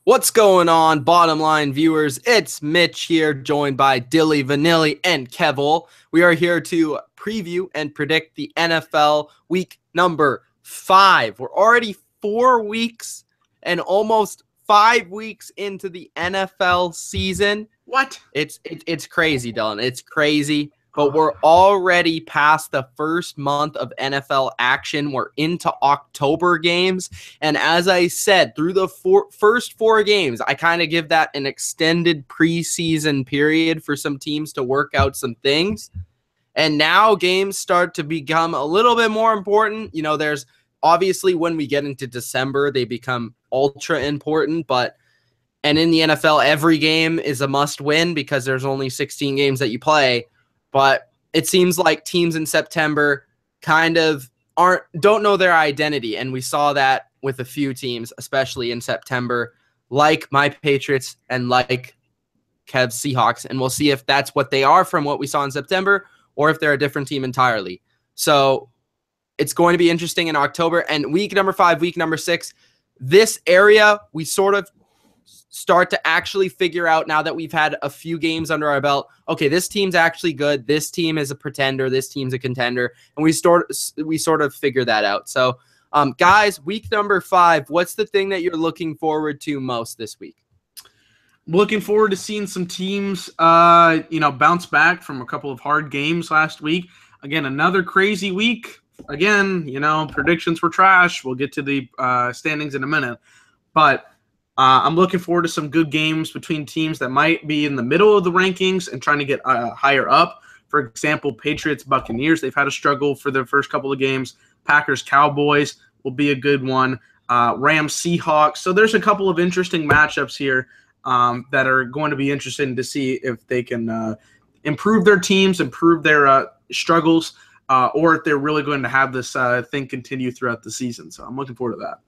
What's going on, bottom line viewers? It's Mitch here, joined by Dilly, Vanilli, and Kevil. We are here to preview and predict the NFL week number 5. We're already 4 weeks and almost 5 weeks into the NFL season. What? It's crazy, Dylan. It's crazy. But we're already past the first month of NFL action. We're into October games. And as I said, through the first 4 games, I kind of give that an extended preseason period for some teams to work out some things. And now games start to become a little bit more important. You know, there's obviously when we get into December, they become ultra important. And in the NFL, every game is a must win because there's only 16 games that you play. But it seems like teams in September kind of don't know their identity. And we saw that with a few teams, especially in September, like my Patriots and like Kev's Seahawks. And we'll see if that's what they are from what we saw in September or if they're a different team entirely. So it's going to be interesting in October. And week number 5, week number 6, this area we sort of start to actually figure out now that we've had a few games under our belt. Okay, this team's actually good. This team is a pretender. This team's a contender. And we sort of figure that out. So, guys, week number 5, what's the thing that you're looking forward to most this week? Looking forward to seeing some teams, bounce back from a couple of hard games last week. Again, another crazy week. Again, predictions were trash. We'll get to the standings in a minute. But I'm looking forward to some good games between teams that might be in the middle of the rankings and trying to get higher up. For example, Patriots, Buccaneers, they've had a struggle for their first couple of games. Packers, Cowboys will be a good one. Rams, Seahawks. So there's a couple of interesting matchups here that are going to be interesting to see if they can improve their teams, improve their struggles, or if they're really going to have this thing continue throughout the season. So I'm looking forward to that.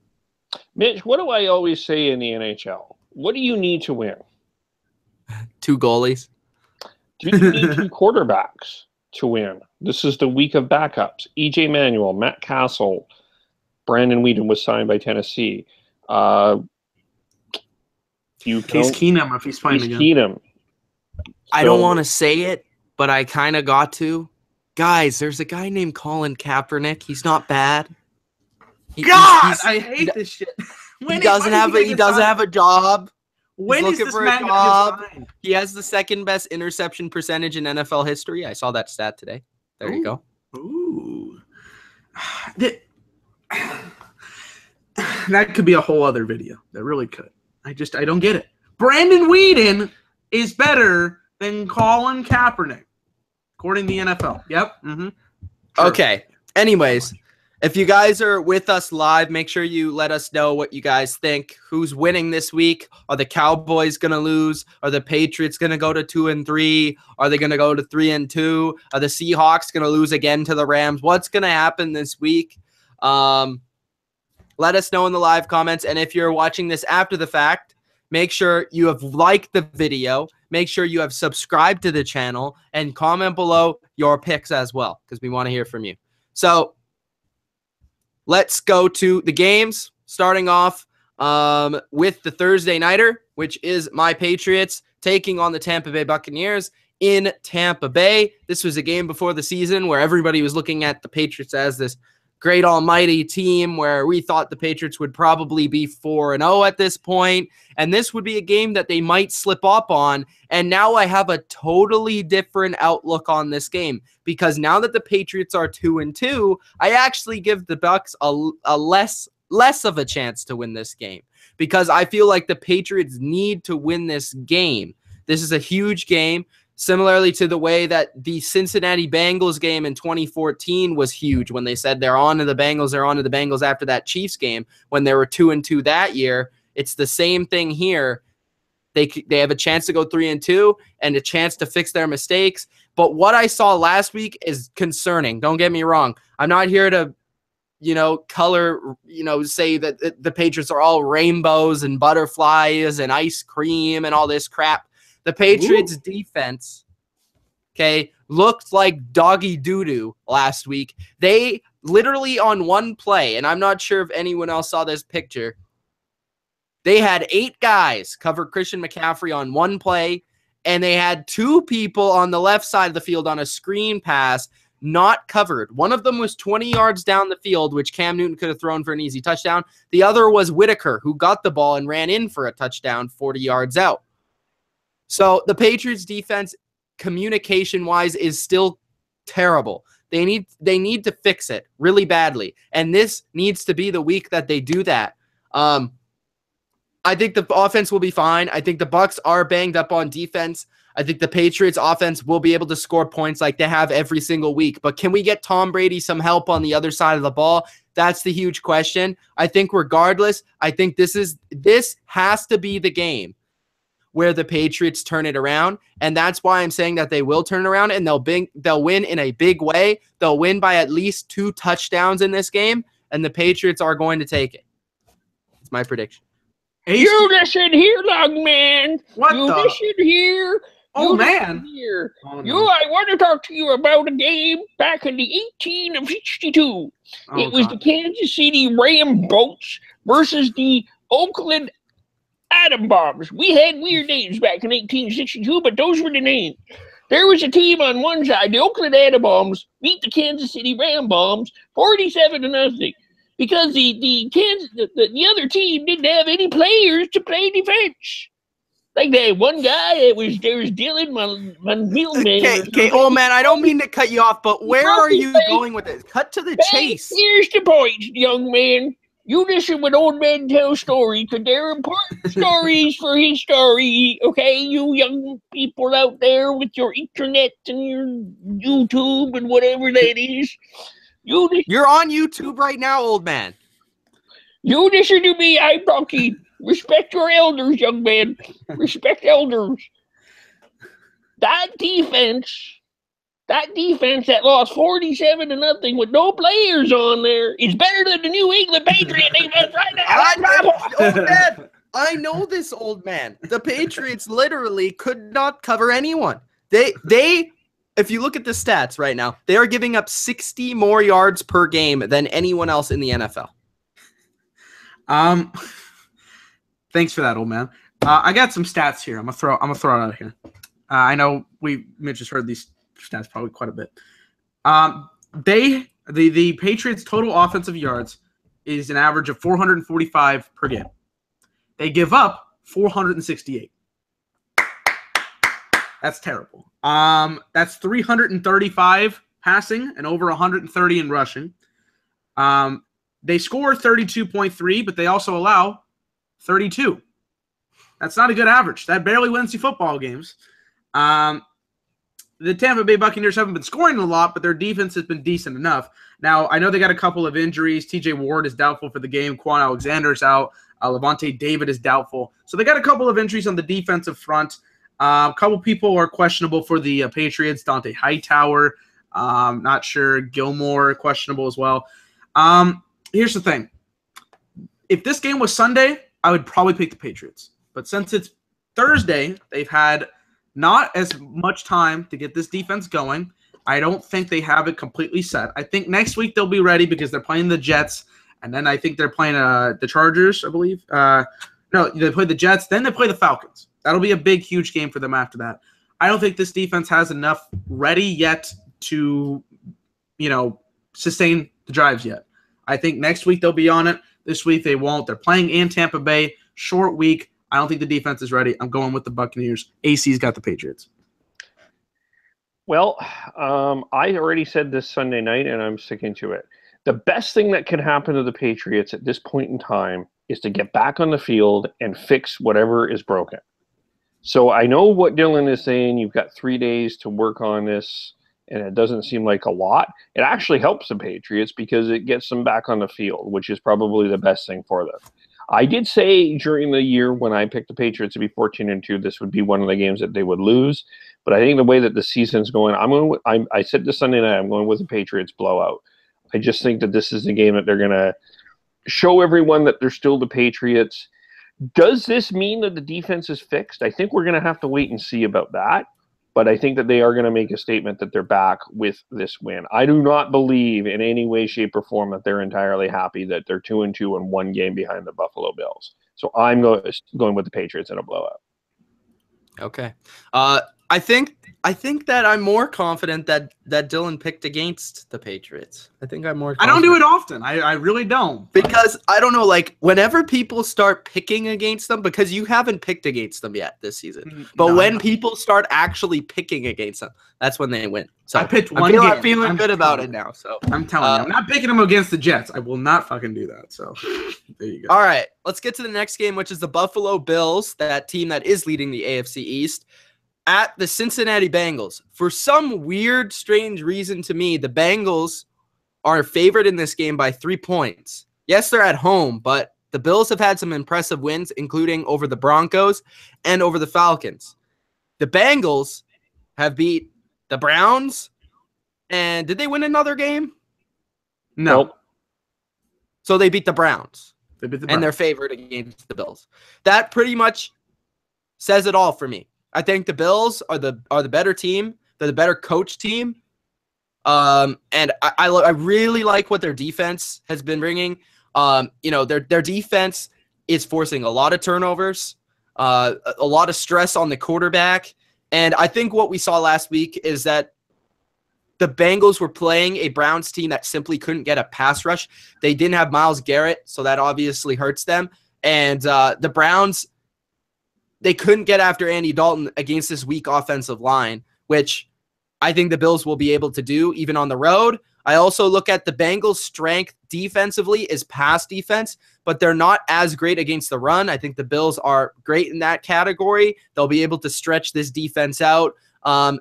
Mitch, what do I always say in the NHL? What do you need to win? 2 goalies. Do you need 2 quarterbacks to win? This is the week of backups. E.J. Manuel, Matt Castle, Brandon Whedon was signed by Tennessee. Case Keenum if he's playing again. Keenum. I don't want to say it, but I kind of got to. Guys, there's a guy named Colin Kaepernick. He's not bad. I hate this shit. He doesn't have a job. When He's is looking this for a man job. gonna get He has the second best interception percentage in NFL history. I saw that stat today. There you go. Ooh. That could be a whole other video. That really could. I don't get it. Brandon Whedon is better than Colin Kaepernick, according to the NFL. Yep. Mm-hmm. Sure. Okay. Anyways, if you guys are with us live, make sure you let us know what you guys think. Who's winning this week? Are the Cowboys going to lose? Are the Patriots going to go to 2-3? Are they going to go to 3-2? Are the Seahawks going to lose again to the Rams? What's going to happen this week? Let us know in the live comments. And if you're watching this after the fact, make sure you have liked the video. Make sure you have subscribed to the channel and comment below your picks as well, because we want to hear from you. So let's go to the games, starting off with the Thursday nighter, which is my Patriots taking on the Tampa Bay Buccaneers in Tampa Bay. This was a game before the season where everybody was looking at the Patriots as this great almighty team where we thought the Patriots would probably be 4-0 at this point, and this would be a game that they might slip up on. And now I have a totally different outlook on this game, because now that the Patriots are 2-2, I actually give the Bucs a less of a chance to win this game, because I feel like the Patriots need to win this game. This is a huge game. Similarly to the way that the Cincinnati Bengals game in 2014 was huge when they said they're on to the Bengals after that Chiefs game when they were 2-2 that year. It's the same thing here. They have a chance to go 3-2 and a chance to fix their mistakes. But what I saw last week is concerning. Don't get me wrong. I'm not here to, say that the Patriots are all rainbows and butterflies and ice cream and all this crap. The Patriots defense, looked like doggy doo-doo last week. They literally on one play, and I'm not sure if anyone else saw this picture, They had 8 guys cover Christian McCaffrey on one play, and they had 2 people on the left side of the field on a screen pass not covered. One of them was 20 yards down the field, which Cam Newton could have thrown for an easy touchdown. The other was Whitaker, who got the ball and ran in for a touchdown 40 yards out. So the Patriots defense, communication-wise, is still terrible. They need to fix it really badly, and this needs to be the week that they do that. I think the offense will be fine. I think the Bucs are banged up on defense. I think the Patriots offense will be able to score points like they have every single week. But can we get Tom Brady some help on the other side of the ball? That's the huge question. I think regardless, I think this has to be the game where the Patriots turn it around. And that's why I'm saying that they will turn around and they'll win in a big way. They'll win by at least 2 touchdowns in this game, and the Patriots are going to take it. It's my prediction. You listen here, young man. Listen here. Oh, man. Here. Oh, no. I want to talk to you about a game back in the 1862. It was the Kansas City Rams versus the Oakland Atom Bombs. We had weird names back in 1862, but those were the names. There was a team on one side, the Oakland Atom Bombs beat the Kansas City Ram Bombs 47-0. Because the other team didn't have any players to play defense. Like that one guy, there was Dylan, my middleman. Okay, old man, I don't mean to cut you off, but where are you going with this? Cut to the chase. Here's the point, young man. You listen when old men tell stories, because they're important stories for his story, okay? You young people out there with your internet and your YouTube and whatever that is. You're on YouTube right now, old man. You listen to me, I'm talking. Respect your elders, young man. Respect elders. That defense that lost 47-0 with no players on there is better than the New England Patriot defense right now. I know this, old man. The Patriots literally could not cover anyone. They if you look at the stats right now, they are giving up 60 more yards per game than anyone else in the NFL. Thanks for that, old man. I got some stats here. I'm gonna throw it out here. I know Mitch has heard these stats probably quite a bit. The Patriots' total offensive yards is an average of 445 per game. They give up 468. That's terrible. That's 335 passing and over 130 in rushing. They score 32.3, but they also allow 32. That's not a good average. That barely wins you football games. The Tampa Bay Buccaneers haven't been scoring a lot, but their defense has been decent enough. Now, I know they got a couple of injuries. TJ Ward is doubtful for the game. Quan Alexander's out. Levante David is doubtful. So they got a couple of injuries on the defensive front. A couple people are questionable for the Patriots. Dante Hightower, not sure. Gilmore, questionable as well. Here's the thing. If this game was Sunday, I would probably pick the Patriots. But since it's Thursday, they've had not as much time to get this defense going. I don't think they have it completely set. I think next week they'll be ready because they're playing the Jets, and then I think they're playing the Chargers, I believe. No, they play the Jets, then they play the Falcons. That'll be a big, huge game for them after that. I don't think this defense has enough ready yet to, sustain the drives yet. I think next week they'll be on it. This week they won't. They're playing in Tampa Bay. Short week. I don't think the defense is ready. I'm going with the Buccaneers. AC's got the Patriots. Well, I already said this Sunday night, and I'm sticking to it. The best thing that can happen to the Patriots at this point in time is to get back on the field and fix whatever is broken. So I know what Dylan is saying. You've got 3 days to work on this, and it doesn't seem like a lot. It actually helps the Patriots because it gets them back on the field, which is probably the best thing for them. I did say during the year when I picked the Patriots to be 14-2, this would be one of the games that they would lose. But I think the way that the season's going, I said this Sunday night, I'm going with the Patriots blowout. I just think that this is the game that they're going to show everyone that they're still the Patriots. Does this mean that the defense is fixed? I think we're going to have to wait and see about that. But I think that they are going to make a statement that they're back with this win. I do not believe in any way, shape, or form that they're entirely happy that they're 2-2 and one game behind the Buffalo Bills. So I'm going with the Patriots in a blowout. Okay. I think that I'm more confident that Dylan picked against the Patriots. I think I'm more confident. I don't do it often. I really don't. Because I don't know, like whenever people start picking against them, because you haven't picked against them yet this season. But when people start actually picking against them, that's when they win. So I picked one game. I'm feeling good about it now. So I'm telling you, I'm not picking them against the Jets. I will not fucking do that. So there you go. All right, let's get to the next game, which is the Buffalo Bills, that team that is leading the AFC East, at the Cincinnati Bengals. For some weird, strange reason to me, the Bengals are favored in this game by 3 points. Yes, they're at home, but the Bills have had some impressive wins, including over the Broncos and over the Falcons. The Bengals have beat the Browns, and did they win another game? No. Nope. So they beat the Browns. They beat the And they're favored against the Bills. That pretty much says it all for me. I think the Bills are the better team. They're the better coach team. And I really like what their defense has been bringing. Their defense is forcing a lot of turnovers, a lot of stress on the quarterback. And I think what we saw last week is that the Bengals were playing a Browns team that simply couldn't get a pass rush. They didn't have Myles Garrett, so that obviously hurts them. And the Browns, they couldn't get after Andy Dalton against this weak offensive line, which I think the Bills will be able to do even on the road. I also look at the Bengals' strength defensively is pass defense, but they're not as great against the run. I think the Bills are great in that category. They'll be able to stretch this defense out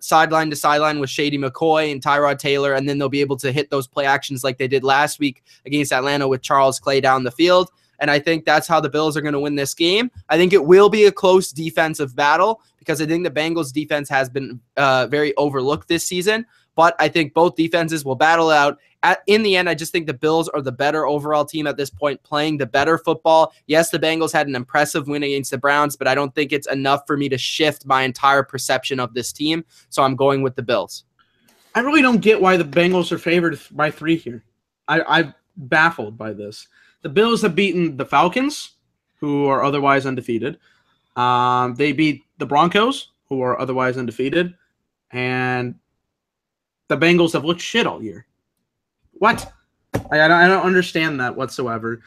sideline to sideline with Shady McCoy and Tyrod Taylor, and then they'll be able to hit those play actions like they did last week against Atlanta with Charles Clay down the field. And I think that's how the Bills are going to win this game. I think it will be a close defensive battle because I think the Bengals defense has been very overlooked this season. But I think both defenses will battle out. In the end, I just think the Bills are the better overall team at this point, playing the better football. Yes, the Bengals had an impressive win against the Browns, but I don't think it's enough for me to shift my entire perception of this team. So I'm going with the Bills. I really don't get why the Bengals are favored by 3 here. I'm baffled by this. The Bills have beaten the Falcons, who are otherwise undefeated. They beat the Broncos, who are otherwise undefeated. And the Bengals have looked shit all year. What? I don't understand that whatsoever.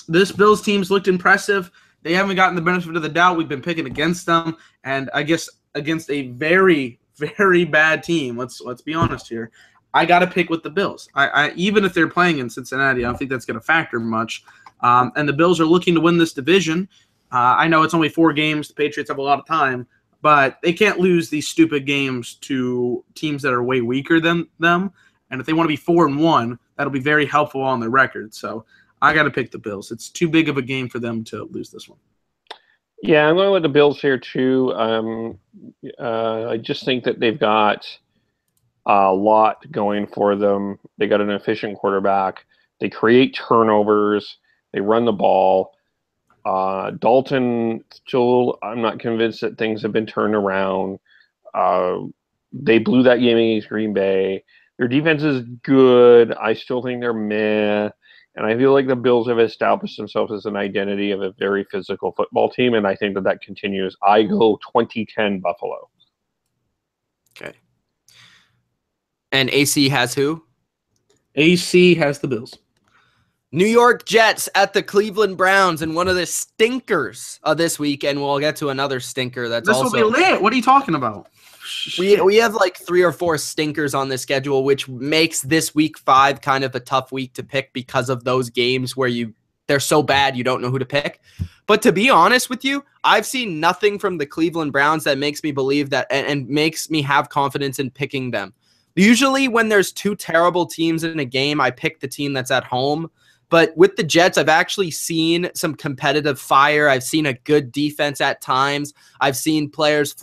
This Bills team's looked impressive. They haven't gotten the benefit of the doubt. We've been picking against them. And I guess against a very, very bad team, let's be honest here, I got to pick with the Bills. I even if they're playing in Cincinnati, I don't think that's going to factor much. And the Bills are looking to win this division. I know it's only 4 games. The Patriots have a lot of time, but they can't lose these stupid games to teams that are way weaker than them. And if they want to be 4-1, that'll be very helpful on their record. So I got to pick the Bills. It's too big of a game for them to lose this one. Yeah, I'm going with the Bills here too. I just think that they've got a lot going for them. They got an efficient quarterback. They create turnovers. They run the ball. Dalton, still, I'm not convinced that things have been turned around. They blew that game against Green Bay. Their defense is good. I still think they're meh. And I feel like the Bills have established themselves as an identity of a very physical football team, and I think that continues. I go 2010 Buffalo. Okay. And AC has who? AC has the Bills. New York Jets at the Cleveland Browns, and one of the stinkers of this week, and we'll get to another stinker that's this also... will be lit. What are you talking about? We have like 3 or 4 stinkers on the schedule, which makes this week 5 kind of a tough week to pick because of those games where they're so bad you don't know who to pick. But to be honest with you, I've seen nothing from the Cleveland Browns that makes me believe that and makes me have confidence in picking them. Usually when there's 2 terrible teams in a game, I pick the team that's at home. But with the Jets, I've actually seen some competitive fire. I've seen a good defense at times. I've seen players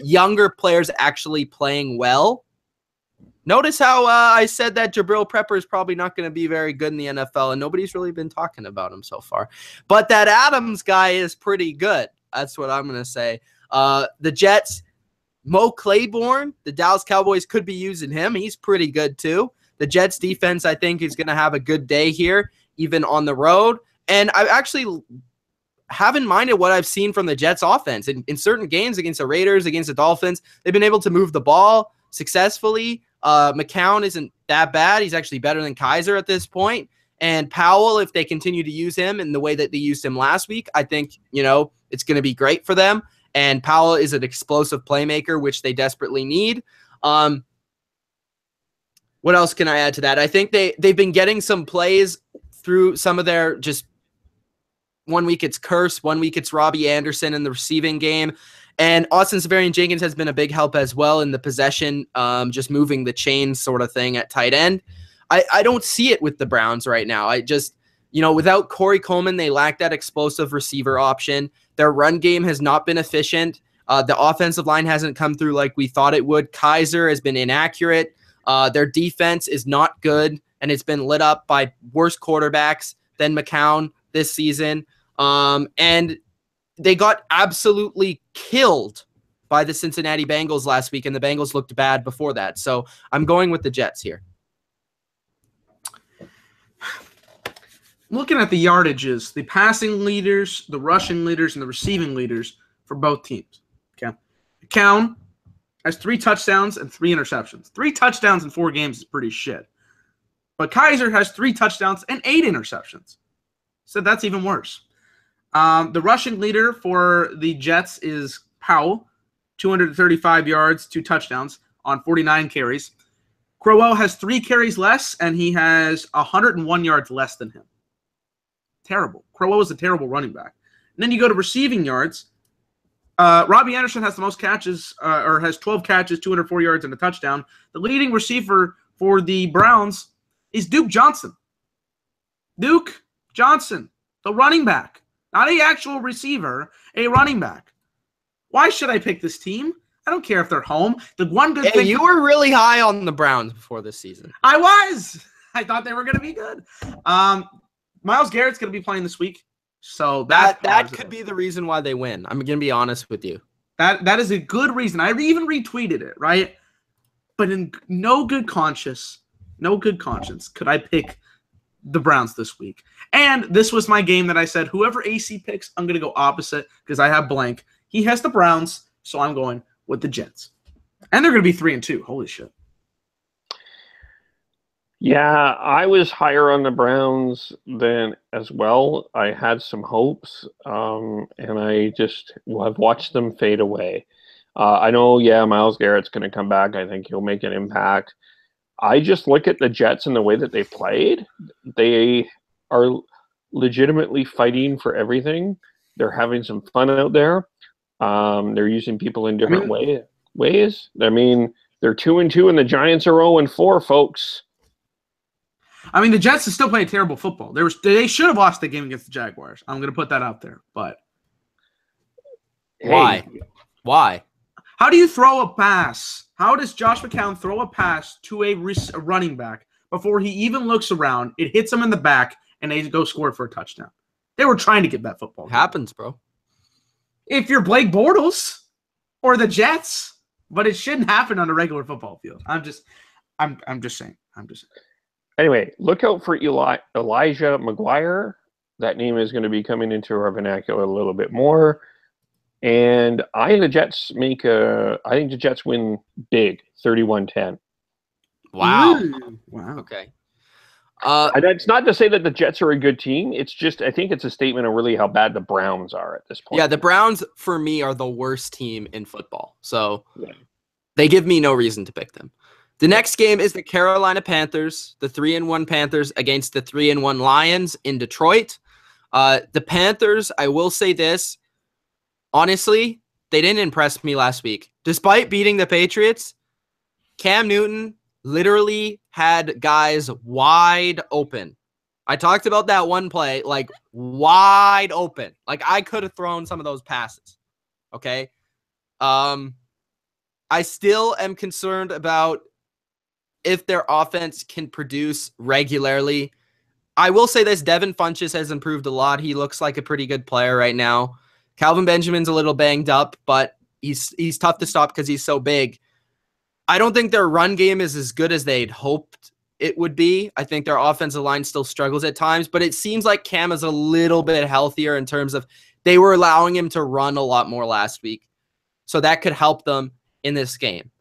younger players actually playing well. Notice how I said that Jabril Prepper is probably not going to be very good in the NFL, and nobody's really been talking about him so far. But that Adams guy is pretty good. That's what I'm going to say. The Jets, Mo Claiborne, the Dallas Cowboys could be using him. He's pretty good too. The Jets defense, I think, is going to have a good day here, even on the road. And I actually have in mind what I've seen from the Jets offense in certain games against the Raiders, against the Dolphins. They've been able to move the ball successfully. McCown isn't that bad. He's actually better than Kaiser at this point. And Powell, if they continue to use him in the way that they used him last week, I think, it's going to be great for them. And Powell is an explosive playmaker, which they desperately need. What else can I add to that? I think they've been getting some plays through some of their just 1 week it's Curse, 1 week it's Robbie Anderson in the receiving game. And Austin Seferian-Jenkins has been a big help as well in the possession, just moving the chain sort of thing at tight end. I don't see it with the Browns right now. I just, without Corey Coleman, they lack that explosive receiver option. Their run game has not been efficient. The offensive line hasn't come through like we thought it would. Kaiser has been inaccurate. Their defense is not good, and it's been lit up by worse quarterbacks than McCown this season. And they got absolutely killed by the Cincinnati Bengals last week, and the Bengals looked bad before that. So I'm going with the Jets here. Looking at the yardages, the passing leaders, the rushing leaders, and the receiving leaders for both teams. Okay. McCown has 3 touchdowns and 3 interceptions. 3 touchdowns in 4 games is pretty shit. But Kaiser has 3 touchdowns and 8 interceptions. So that's even worse. The rushing leader for the Jets is Powell, 235 yards, 2 touchdowns on 49 carries. Crowell has 3 carries less, and he has 101 yards less than him. Terrible. Crowell is a terrible running back. And then you go to receiving yards. Robbie Anderson has the most catches, or has 12 catches, 204 yards, and a touchdown. The leading receiver for the Browns is Duke Johnson. Duke Johnson, the running back. Not an actual receiver, a running back. Why should I pick this team? I don't care if they're home. The one good thing you were really high on the Browns before this season. I was. I thought they were going to be good. Myles Garrett's going to be playing this week, so that could be the reason why they win. I'm going to be honest with you. That is a good reason. I even retweeted it, right? But in no good conscience could I pick the Browns this week. And this was my game that I said, whoever AC picks, I'm going to go opposite because I have blank. He has the Browns, so I'm going with the Jets. And they're going to be 3-2. Holy shit. Yeah, I was higher on the Browns than as well. I had some hopes, and I just have watched them fade away. I know, Myles Garrett's going to come back. I think he'll make an impact. I just look at the Jets and the way that they played. They are legitimately fighting for everything. They're having some fun out there. They're using people in different ways. I mean, they're 2-2 and the Giants are 0-4, folks. I mean, the Jets are still playing terrible football. They should have lost the game against the Jaguars. I'm going to put that out there. But why? Why? How do you throw a pass? How does Josh McCown throw a pass to a running back before he even looks around? It hits him in the back, and they go score for a touchdown. They were trying to get that football. Happens, bro. If you're Blake Bortles or the Jets, but it shouldn't happen on a regular football field. I'm just saying. Anyway, look out for Elijah McGuire. That name is going to be coming into our vernacular a little bit more. And I think the Jets win big, 31-10. Wow. Ooh, wow. Okay. And it's not to say that the Jets are a good team. It's just, I think it's a statement of really how bad the Browns are at this point. Yeah, the Browns, for me, are the worst team in football. So they give me no reason to pick them. The next game is the Carolina Panthers, the 3-1 Panthers against the 3-1 Lions in Detroit. The Panthers, I will say this, honestly, they didn't impress me last week. Despite beating the Patriots, Cam Newton literally had guys wide open. I talked about that one play, like wide open. Like I could have thrown some of those passes. Okay. I still am concerned about if their offense can produce regularly. I will say this, Devin Funchess has improved a lot. He looks like a pretty good player right now. Calvin Benjamin's a little banged up, but he's tough to stop because he's so big. I don't think their run game is as good as they'd hoped it would be. I think their offensive line still struggles at times, but it seems like Cam is a little bit healthier in terms of they were allowing him to run a lot more last week. So that could help them in this game.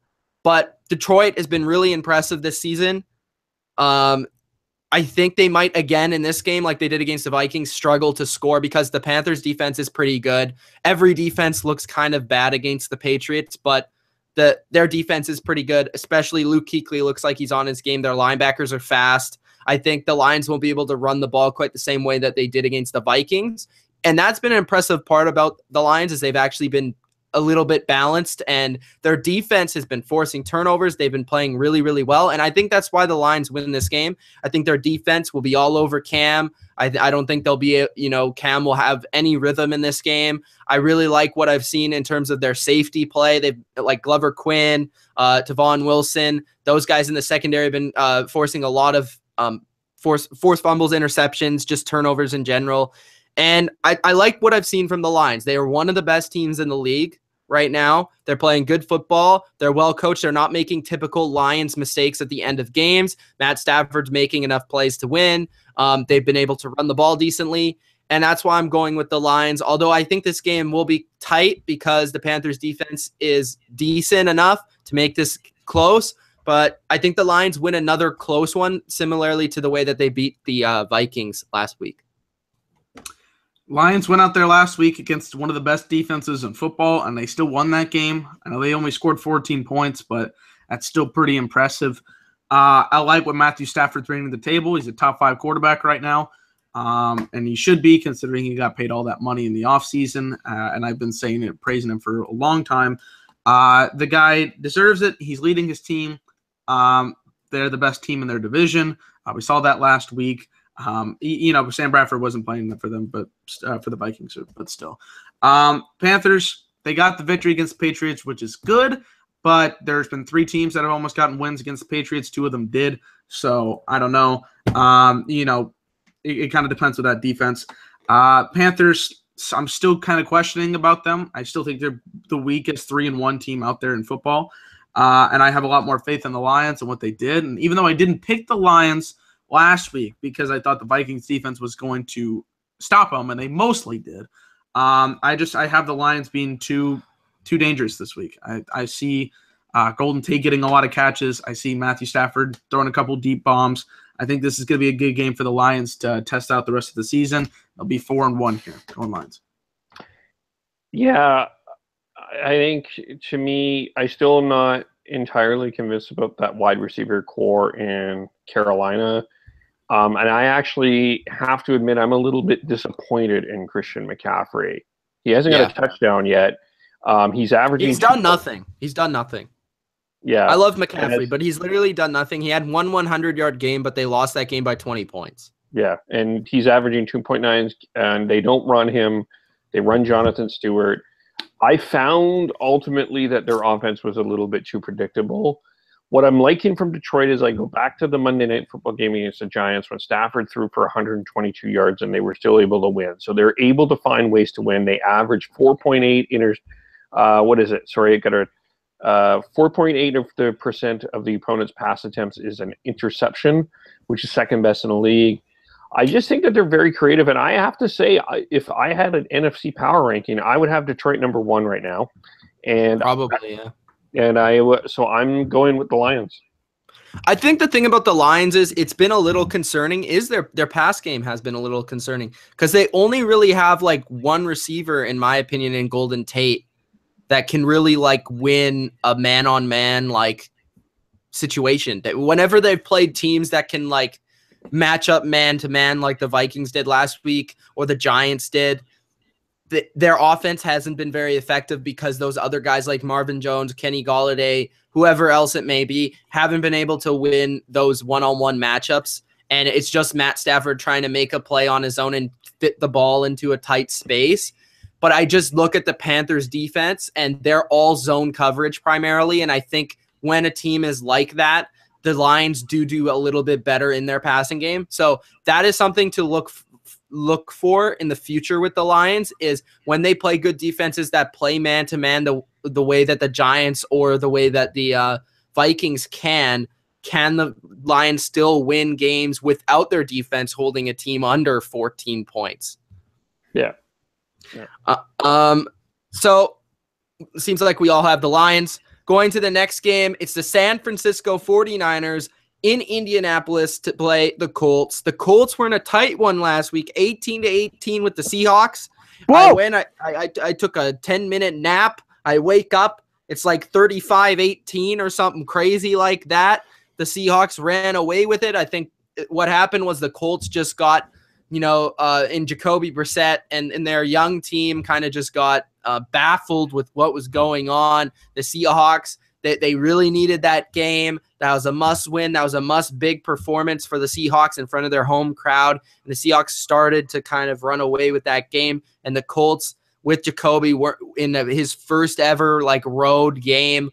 But Detroit has been really impressive this season. I think they might, again, in this game, like they did against the Vikings, struggle to score because the Panthers' defense is pretty good. Every defense looks kind of bad against the Patriots, but their defense is pretty good, especially Luke Kuechly looks like he's on his game. Their linebackers are fast. I think the Lions won't be able to run the ball quite the same way that they did against the Vikings. And that's been an impressive part about the Lions is they've actually been a little bit balanced, and their defense has been forcing turnovers. They've been playing really, really well, and I think that's why the Lions win this game. I think their defense will be all over Cam. I don't think they'll be, Cam will have any rhythm in this game. I really like what I've seen in terms of their safety play. They've like Glover Quinn, Tavon Wilson. Those guys in the secondary have been forcing a lot of forced fumbles, interceptions, just turnovers in general. And I like what I've seen from the Lions. They are one of the best teams in the league right now. They're playing good football. They're well coached. They're not making typical Lions mistakes at the end of games. Matt Stafford's making enough plays to win. They've been able to run the ball decently. And that's why I'm going with the Lions. Although I think this game will be tight because the Panthers defense is decent enough to make this close. But I think the Lions win another close one, similarly to the way that they beat the Vikings last week. Lions went out there last week against one of the best defenses in football, and they still won that game. I know they only scored 14 points, but that's still pretty impressive. I like what Matthew Stafford's bringing to the table. He's a top 5 quarterback right now, and he should be considering he got paid all that money in the offseason, and I've been saying it, praising him for a long time. The guy deserves it. He's leading his team. They're the best team in their division. We saw that last week. Sam Bradford wasn't playing for them, but for the Vikings, but still. Panthers, they got the victory against the Patriots, which is good, but there's been 3 teams that have almost gotten wins against the Patriots. 2 of them did, so I don't know. It kind of depends with that defense. Panthers, I'm still kind of questioning about them. I still think they're the weakest 3-1 team out there in football, and I have a lot more faith in the Lions and what they did. And even though I didn't pick the Lions last week because I thought the Vikings defense was going to stop them, and they mostly did. I have the Lions being too dangerous this week. I see Golden Tate getting a lot of catches. I see Matthew Stafford throwing a couple deep bombs. I think this is going to be a good game for the Lions to test out the rest of the season. They'll be 4-1 here. Going Lions. Yeah, I think to me, I still am not entirely convinced about that wide receiver core in Carolina. And I actually have to admit I'm a little bit disappointed in Christian McCaffrey. He hasn't got a touchdown yet. He's averaging. He's done nothing. He's done nothing. Yeah. I love McCaffrey, but he's literally done nothing. He had one 100-yard game, but they lost that game by 20 points. Yeah, and he's averaging 2.9, and they don't run him. They run Jonathan Stewart. I found ultimately that their offense was a little bit too predictable. What I'm liking from Detroit is I go back to the Monday Night Football game against the Giants when Stafford threw for 122 yards and they were still able to win. So they're able to find ways to win. They average 4.8 4.8% of the opponent's pass attempts is an interception, which is second best in the league. I just think that they're very creative, and I have to say, if I had an NFC power ranking, I would have Detroit number 1 right now. And probably, yeah. And so I'm going with the Lions. I think the thing about the Lions is it's been a little concerning is their pass game has been a little concerning because they only really have like one receiver, in my opinion, in Golden Tate that can really like win a man-on-man like situation. That whenever they've played teams that can like match up man-to-man like the Vikings did last week or the Giants did, their offense hasn't been very effective because those other guys like Marvin Jones, Kenny Golladay, whoever else it may be, haven't been able to win those one-on-one matchups. And it's just Matt Stafford trying to make a play on his own and fit the ball into a tight space. But I just look at the Panthers defense and they're all zone coverage primarily. And I think when a team is like that, the Lions do a little bit better in their passing game. So that is something to look for in the future with the Lions is when they play good defenses that play man-to-man the way that the Giants or the way that the Vikings can the Lions still win games without their defense holding a team under 14 points? Yeah. So it seems like we all have the Lions. Going to the next game, it's the San Francisco 49ers in Indianapolis to play the Colts. The Colts were in a tight one last week, 18-18 with the Seahawks. Whoa! I took a 10-minute nap. I wake up. It's like 35-18 or something crazy like that. The Seahawks ran away with it. I think what happened was the Colts just got, in Jacoby Brissett and their young team kind of just got baffled with what was going on. The Seahawks, they really needed that game. That was a must win. That was a must big performance for the Seahawks in front of their home crowd. And the Seahawks started to kind of run away with that game. And the Colts with Jacoby were in his first ever road game.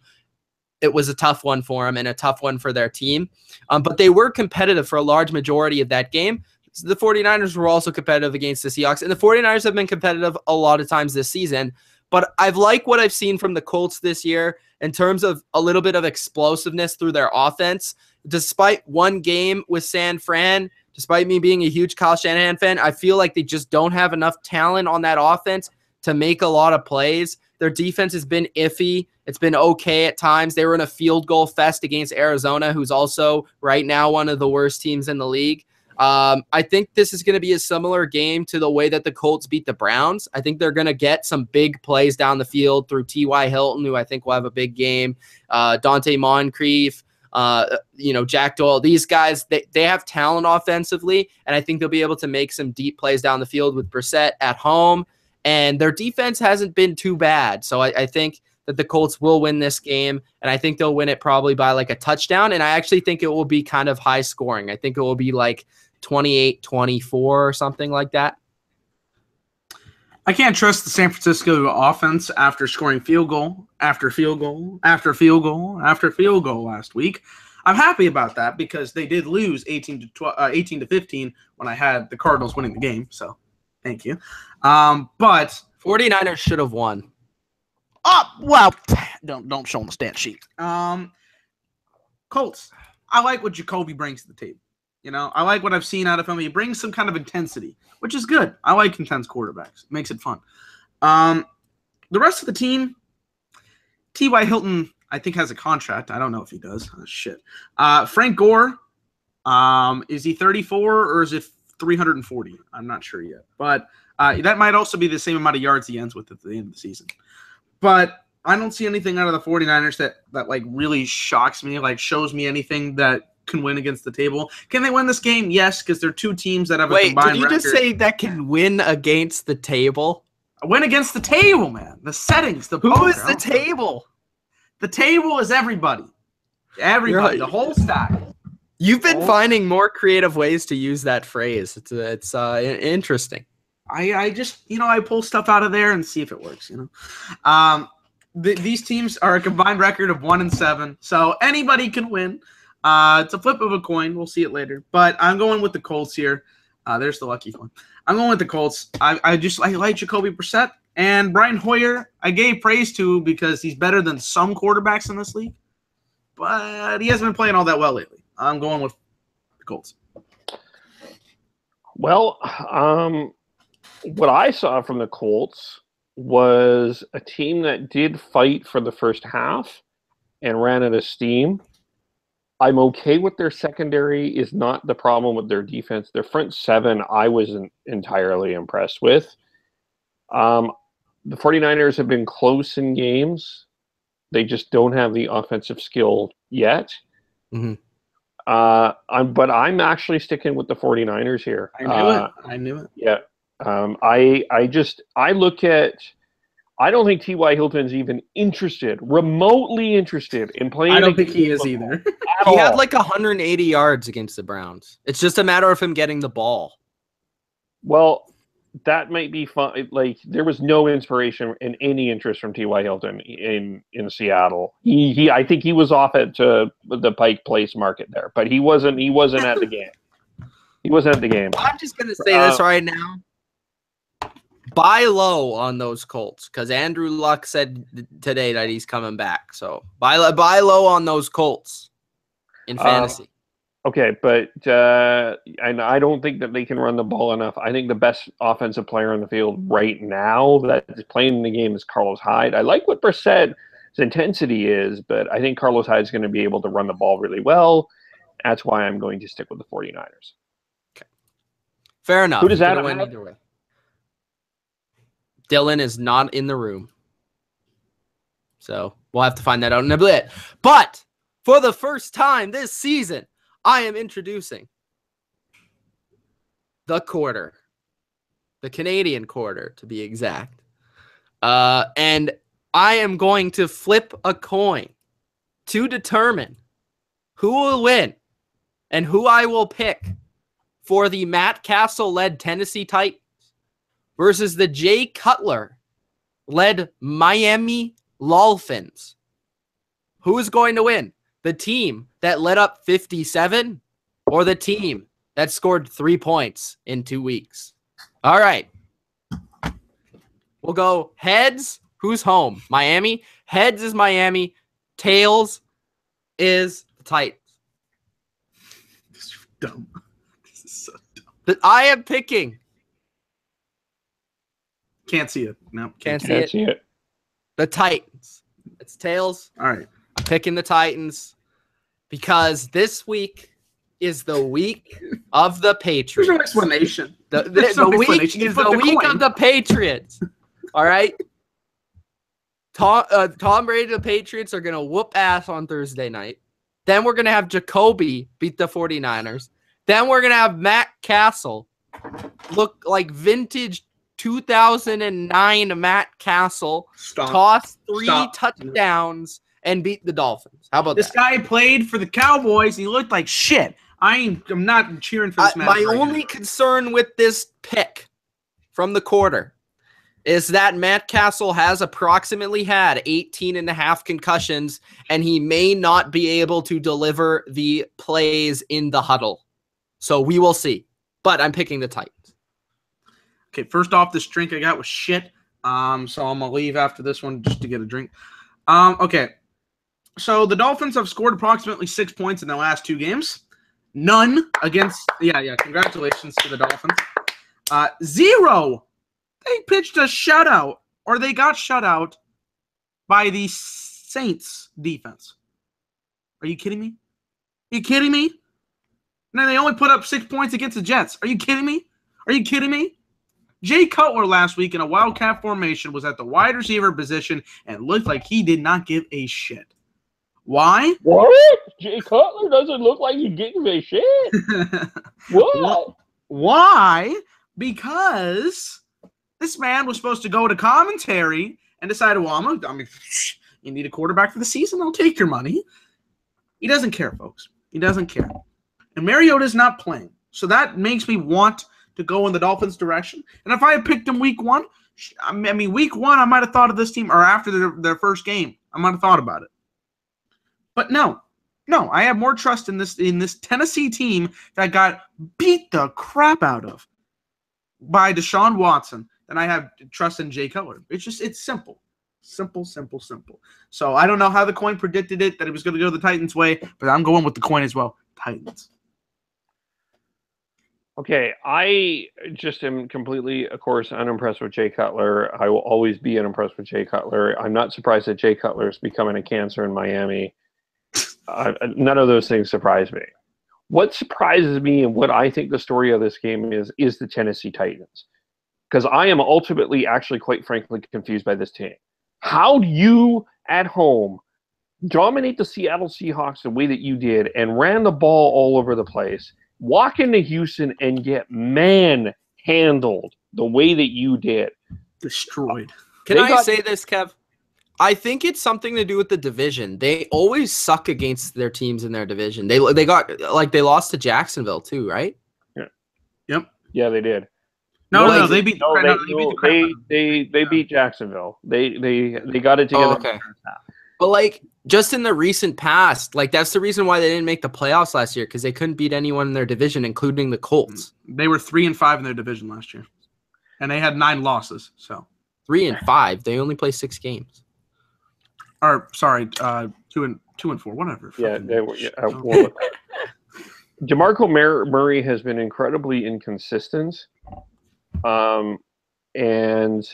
It was a tough one for him and a tough one for their team. But they were competitive for a large majority of that game. So the 49ers were also competitive against the Seahawks. And the 49ers have been competitive a lot of times this season. But I've liked what I've seen from the Colts this year in terms of a little bit of explosiveness through their offense. Despite one game with San Fran, despite me being a huge Kyle Shanahan fan, I feel like they just don't have enough talent on that offense to make a lot of plays. Their defense has been iffy. It's been okay at times. They were in a field goal fest against Arizona, who's also right now one of the worst teams in the league. I think this is going to be a similar game to the way that the Colts beat the Browns. I think they're going to get some big plays down the field through T.Y. Hilton, who I think will have a big game, Dante Moncrief, Jack Doyle. These guys, they have talent offensively, and I think they'll be able to make some deep plays down the field with Brissett at home. And their defense hasn't been too bad. So I think that the Colts will win this game, and I think they'll win it probably by a touchdown. And I actually think it will be kind of high scoring. I think it will be 28-24 or something like that. I can't trust the San Francisco offense after scoring field goal after field goal after field goal after field goal last week. I'm happy about that because they did lose 18-15 when I had the Cardinals winning the game. So thank you. But 49ers should have won. Oh, well, don't show them the stat sheet. Colts, I like what Jacoby brings to the table. I like what I've seen out of him. He brings some kind of intensity, which is good. I like intense quarterbacks. It makes it fun. The rest of the team, T.Y. Hilton, I think, has a contract. I don't know if he does. Oh, shit. Frank Gore, is he 34 or is it 340? I'm not sure yet. But that might also be the same amount of yards he ends with at the end of the season. But I don't see anything out of the 49ers that really shocks me, shows me anything that can win against the table. Can they win this game? Yes, because they're two teams that have a combined record. Wait, did you just say that can win against the table? Win against the table, man. The settings, the Who is the table? The table is everybody. Everybody, the whole stack. You've been finding more creative ways to use that phrase. It's interesting. I just, I pull stuff out of there and see if it works, These teams are a combined record of 1-7, so anybody can win. It's a flip of a coin. We'll see it later. But I'm going with the Colts here. There's the lucky one. I'm going with the Colts. I like Jacoby Brissett. And Brian Hoyer, I gave praise to because he's better than some quarterbacks in this league. But he hasn't been playing all that well lately. I'm going with the Colts. Well, what I saw from the Colts was a team that did fight for the first half and ran out of steam. I'm okay with their secondary is not the problem with their defense. Their front seven, I wasn't entirely impressed with. The 49ers have been close in games. They just don't have the offensive skill yet. Mm-hmm. But I'm actually sticking with the 49ers here. I knew it. Yeah. I don't think T.Y. Hilton's even remotely interested in playing. I don't think he is either. He had 180 yards against the Browns. It's just a matter of him getting the ball. Well, that might be fun. There was no inspiration and any interest from T.Y. Hilton in Seattle. I think he was off at the Pike Place Market there, but he wasn't at the game. He wasn't at the game. I'm just gonna say this right now. Buy low on those Colts because Andrew Luck said today that he's coming back. So buy low on those Colts in fantasy. Okay, but and I don't think that they can run the ball enough. I think the best offensive player on the field right now that is playing in the game is Carlos Hyde. I like what Brissett's intensity is, but I think Carlos Hyde is going to be able to run the ball really well. That's why I'm going to stick with the 49ers. Okay. Fair enough. Who does that win either way? Dylan is not in the room. So we'll have to find that out in a bit. But for the first time this season, I am introducing the quarter, the Canadian quarter to be exact. And I am going to flip a coin to determine who will win and who I will pick for the Matt Castle-led Tennessee Titans versus the Jay Cutler-led Miami Dolphins. Who is going to win? The team that led up 57 or the team that scored 3 points in 2 weeks? All right. We'll go heads. Who's home? Miami. Heads is Miami. Tails is the Titans. This is dumb. This is so dumb. That I am picking. Can't see it. No. Can't see it. The Titans. It's tails. All right. I'm picking the Titans because this week is the week of the Patriots. There's no explanation. The no week explanation. You is flip the the week coin. of the Patriots. All right. Tom Brady and the Patriots are going to whoop ass on Thursday night. Then we're going to have Jacoby beat the 49ers. Then we're going to have Matt Castle look like vintage 2009 Matt Castle, toss 3 touchdowns, and beat the Dolphins. How about this that? guy played for the Cowboys, and he looked like shit. I'm not cheering for this match. My only concern with this pick from the quarter is that Matt Castle has approximately had 18.5 concussions, and he may not be able to deliver the plays in the huddle. So we will see. But I'm picking the Titans. Okay, first off, this drink I got was shit. So I'm going to leave after this one just to get a drink. Okay, so the Dolphins have scored approximately 6 points in their last 2 games. None against – yeah, congratulations to the Dolphins. 0. They pitched a shutout, or they got shut out by the Saints defense. Are you kidding me? Are you kidding me? And then they only put up 6 points against the Jets. Are you kidding me? Are you kidding me? Jay Cutler last week in a wildcat formation was at the wide receiver position and looked like he did not give a shit. Why? What? Jay Cutler doesn't look like he gives a shit. What? Why? Because this man was supposed to go to commentary and decided, well, you need a quarterback for the season? I'll take your money. He doesn't care, folks. He doesn't care. And Mariota's not playing. So that makes me want to go in the Dolphins' direction. And if I had picked him week 1, week 1, I might have thought of this team, or after their first game, I might have thought about it. But no, I have more trust in this Tennessee team that got beat the crap out of by Deshaun Watson than I have trust in Jay Cutler. It's simple. Simple. So I don't know how the coin predicted it, that it was going to go the Titans' way, but I'm going with the coin as well. Titans. Okay, I just am completely, of course, unimpressed with Jay Cutler. I will always be unimpressed with Jay Cutler. I'm not surprised that Jay Cutler is becoming a cancer in Miami. None of those things surprise me. What surprises me and what I think the story of this game is the Tennessee Titans. Because I am ultimately, actually, quite frankly, confused by this team. How do you, at home, dominate the Seattle Seahawks the way that you did and ran the ball all over the place, walk into Houston and get manhandled the way that you did? Destroyed. Can I say this, Kev? I think it's something to do with the division. They always suck against their teams in their division. They lost to Jacksonville too, right? Yeah. Yep. Yeah, they did. No, they beat. They beat Jacksonville. They got it together. Oh, okay. But just in the recent past, that's the reason why they didn't make the playoffs last year, because they couldn't beat anyone in their division, including the Colts. They were 3-5 in their division last year, and they had 9 losses. So 3-5. They only play 6 games. Or sorry, 2-4, whatever. Yeah, they were. Yeah, DeMarco Murray has been incredibly inconsistent. And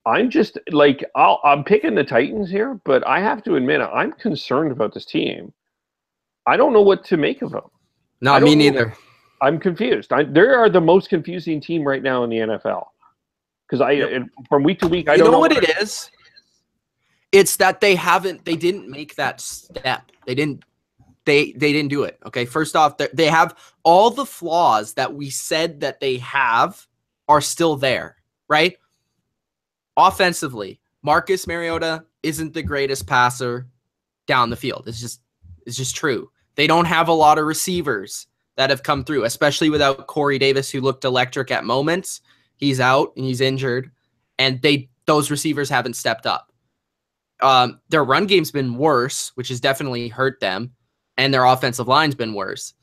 I'm just like, I'm picking the Titans here, but I have to admit, I'm concerned about this team. I don't know what to make of them. No, me neither. I'm confused. They are the most confusing team right now in the NFL. Because from week to week, I don't know what it is. It's that they didn't make that step. They didn't do it. Okay. First off, they have all the flaws that we said that they have are still there, right? Offensively, Marcus Mariota isn't the greatest passer down the field. It's just true. They don't have a lot of receivers that have come through, especially without Corey Davis, who looked electric at moments. He's out and he's injured, and those receivers haven't stepped up. Their run game's been worse, which has definitely hurt them, and their offensive line's been worse.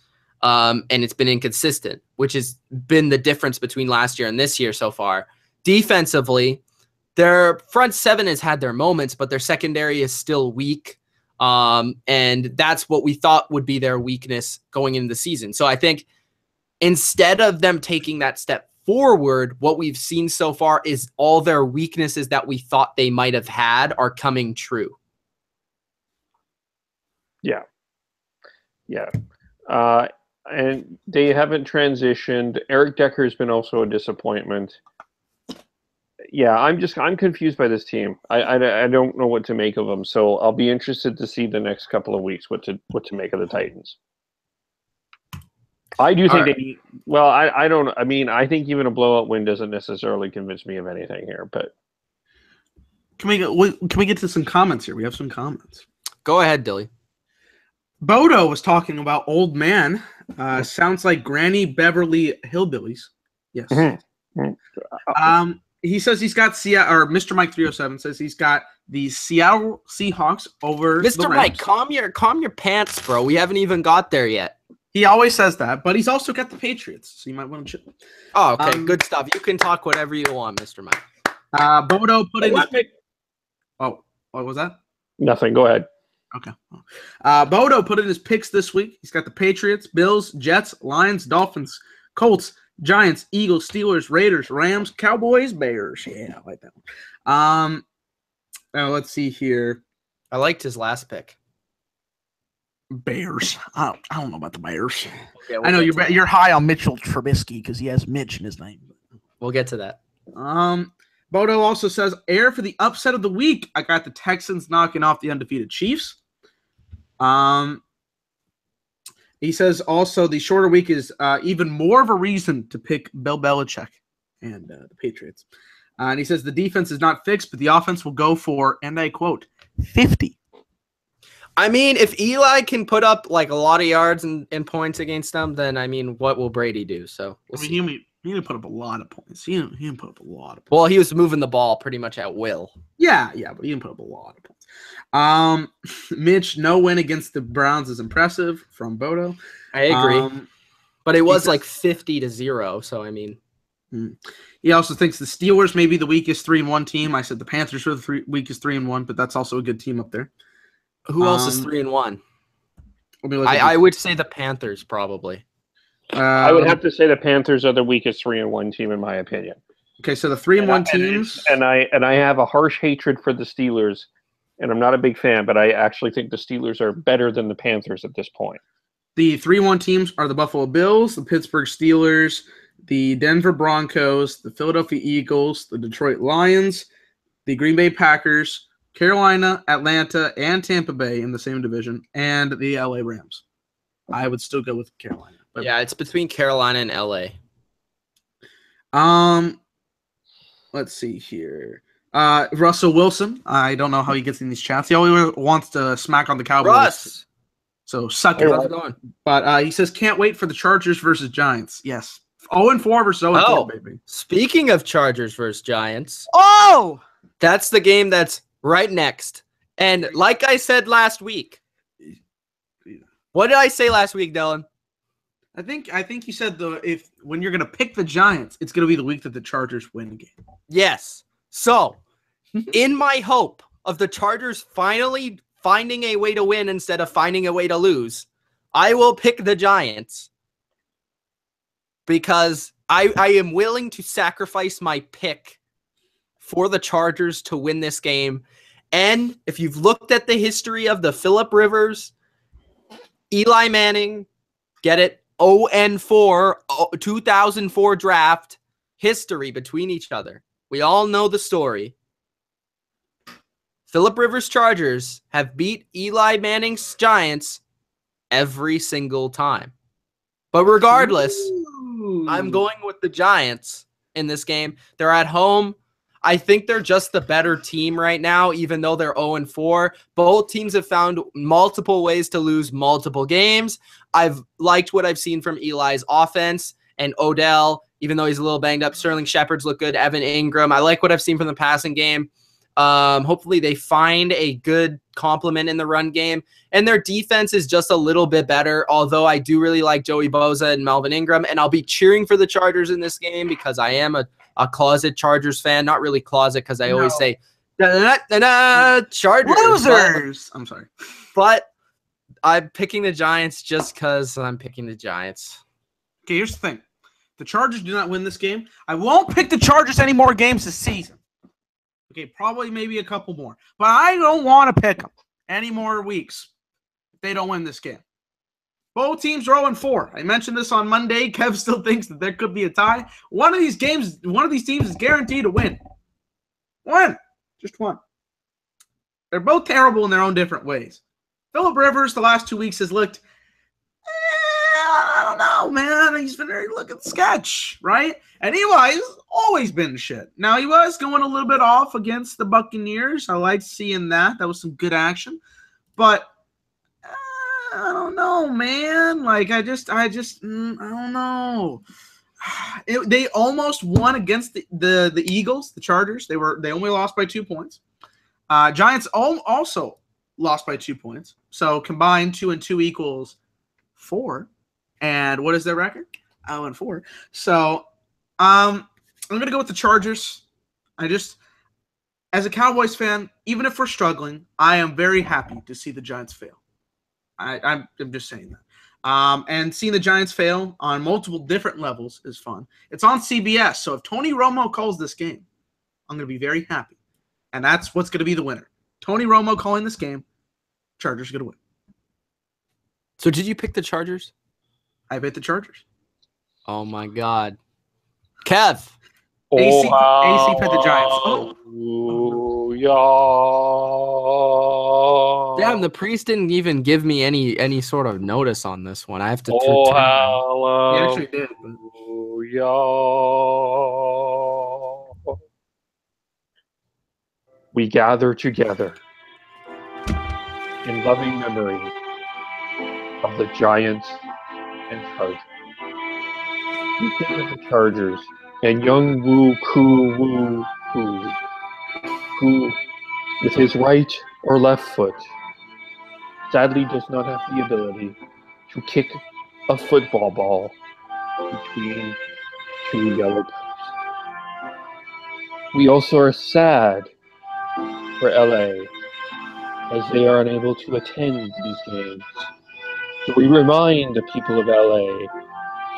And it's been inconsistent, which has been the difference between last year and this year so far. Defensively, their front seven has had their moments, but their secondary is still weak. And that's what we thought would be their weakness going into the season. So I think instead of them taking that step forward, what we've seen so far is all their weaknesses that we thought they might have had are coming true. Yeah. And they haven't transitioned. Eric Decker has been also a disappointment. Yeah, I'm confused by this team. I don't know what to make of them. So I'll be interested to see the next couple of weeks what to make of the Titans. I do think they need. Well, I don't. I mean, I think even a blowout win doesn't necessarily convince me of anything here. But can we get to some comments here? We have some comments. Go ahead, Dilly. Bodo was talking about old man. Sounds like Granny Beverly Hillbillies. Yes. Mm-hmm. He says he's got Seattle, or Mr. Mike 307 says he's got the Seattle Seahawks over Mr. the Mike, Rams. calm your pants, bro. We haven't even got there yet. He always says that, but he's also got the Patriots, so you might want to chill. Oh, okay. Good stuff. You can talk whatever you want, Mr. Mike. Bodo put in his pick. Oh, what was that? Nothing. Go ahead. Okay. Bodo put in his picks this week. He's got the Patriots, Bills, Jets, Lions, Dolphins, Colts, Giants, Eagles, Steelers, Raiders, Rams, Cowboys, Bears. Yeah, I like that one. Now let's see here. I liked his last pick. Bears. I don't know about the Bears. Yeah, I know you're high on Mitchell Trubisky because he has Mitch in his name. We'll get to that. Bodo also says, air for the upset of the week. I got the Texans knocking off the undefeated Chiefs. He says also the shorter week is even more of a reason to pick Bill Belichick and the Patriots. And he says the defense is not fixed, but the offense will go for, and I quote, 50. I mean, if Eli can put up like a lot of yards and points against them, then I mean, what will Brady do? So he didn't put up a lot of points. He didn't put up a lot of points. Well, he was moving the ball pretty much at will. Yeah, but he didn't put up a lot of points. Mitch, no win against the Browns is impressive from Bodo. I agree. But it was like 50-0, so I mean. He also thinks the Steelers may be the weakest 3-1 team. I said the Panthers were the weakest 3-1, but that's also a good team up there. Who else is 3-1? I would say the Panthers probably. I would have to say the Panthers are the weakest 3-1 team in my opinion. Okay, so the 3-1 teams, and I have a harsh hatred for the Steelers, and I'm not a big fan, but I actually think the Steelers are better than the Panthers at this point. The 3-1 teams are the Buffalo Bills, the Pittsburgh Steelers, the Denver Broncos, the Philadelphia Eagles, the Detroit Lions, the Green Bay Packers, Carolina, Atlanta, and Tampa Bay in the same division, and the LA Rams. I would still go with Carolina. But yeah, it's between Carolina and LA. Let's see here. Russell Wilson. I don't know how he gets in these chats. He always wants to smack on the Cowboys. Russ. So suck it. But he says can't wait for the Chargers versus Giants. Yes. 0-4 versus 0-4, baby. Speaking of Chargers versus Giants. Oh! That's the game that's right next. And like I said last week. What did I say last week, Dylan? I think you said when you're gonna pick the Giants, it's gonna be the week that the Chargers win a game. Yes. So, in my hope of the Chargers finally finding a way to win instead of finding a way to lose, I will pick the Giants because I am willing to sacrifice my pick for the Chargers to win this game. And if you've looked at the history of the Phillip Rivers, Eli Manning, get it, 0-4, 2004 draft history between each other. We all know the story. Phillip Rivers Chargers have beat Eli Manning's Giants every single time. But regardless, I'm going with the Giants in this game. They're at home. I think they're just the better team right now, even though they're 0-4. Both teams have found multiple ways to lose multiple games. I've liked what I've seen from Eli's offense and Odell, even though he's a little banged up. Sterling Shepard's look good. Evan Ingram. I like what I've seen from the passing game. Hopefully they find a good complement in the run game. And their defense is just a little bit better, although I do really like Joey Bosa and Melvin Ingram. And I'll be cheering for the Chargers in this game because I am a closet Chargers fan. Not really closet because I always say Chargers. Losers. I'm sorry. But I'm picking the Giants just because I'm picking the Giants. Okay, here's the thing. The Chargers do not win this game. I won't pick the Chargers any more games this season. Okay, probably maybe a couple more. But I don't want to pick them any more weeks if they don't win this game. Both teams are 0-4. I mentioned this on Monday. Kev still thinks that there could be a tie. One of these teams is guaranteed to win. One. Just one. They're both terrible in their own different ways. Phillip Rivers, the last 2 weeks, has looked, I don't know, man. He's been looking sketch, right? And Eli's always been shit. Now, he was going a little bit off against the Buccaneers. I liked seeing that. That was some good action. But I don't know, man. Like, I don't know. They almost won against the Eagles, the Chargers. They only lost by 2 points. Giants also lost by 2 points. So combined 2 and 2 equals 4. And what is their record? 0-4. So I'm gonna go with the Chargers. As a Cowboys fan, even if we're struggling, I am very happy to see the Giants fail. I'm just saying that. And seeing the Giants fail on multiple different levels is fun. It's on CBS, so if Tony Romo calls this game, I'm going to be very happy. And that's what's going to be the winner. Tony Romo calling this game, Chargers are going to win. So did you pick the Chargers? I bet the Chargers. Oh, my God. Kev. AC picked the Giants. Oh, yeah. Damn, the priest didn't even give me any sort of notice on this one. I have to. He actually did. We gather together in loving memory of the Giants and Chargers. We think of the Chargers and young Woo Koo, who, with his right or left foot, sadly does not have the ability to kick a football ball between two yellow posts. We also are sad for LA as they are unable to attend these games. So we remind the people of LA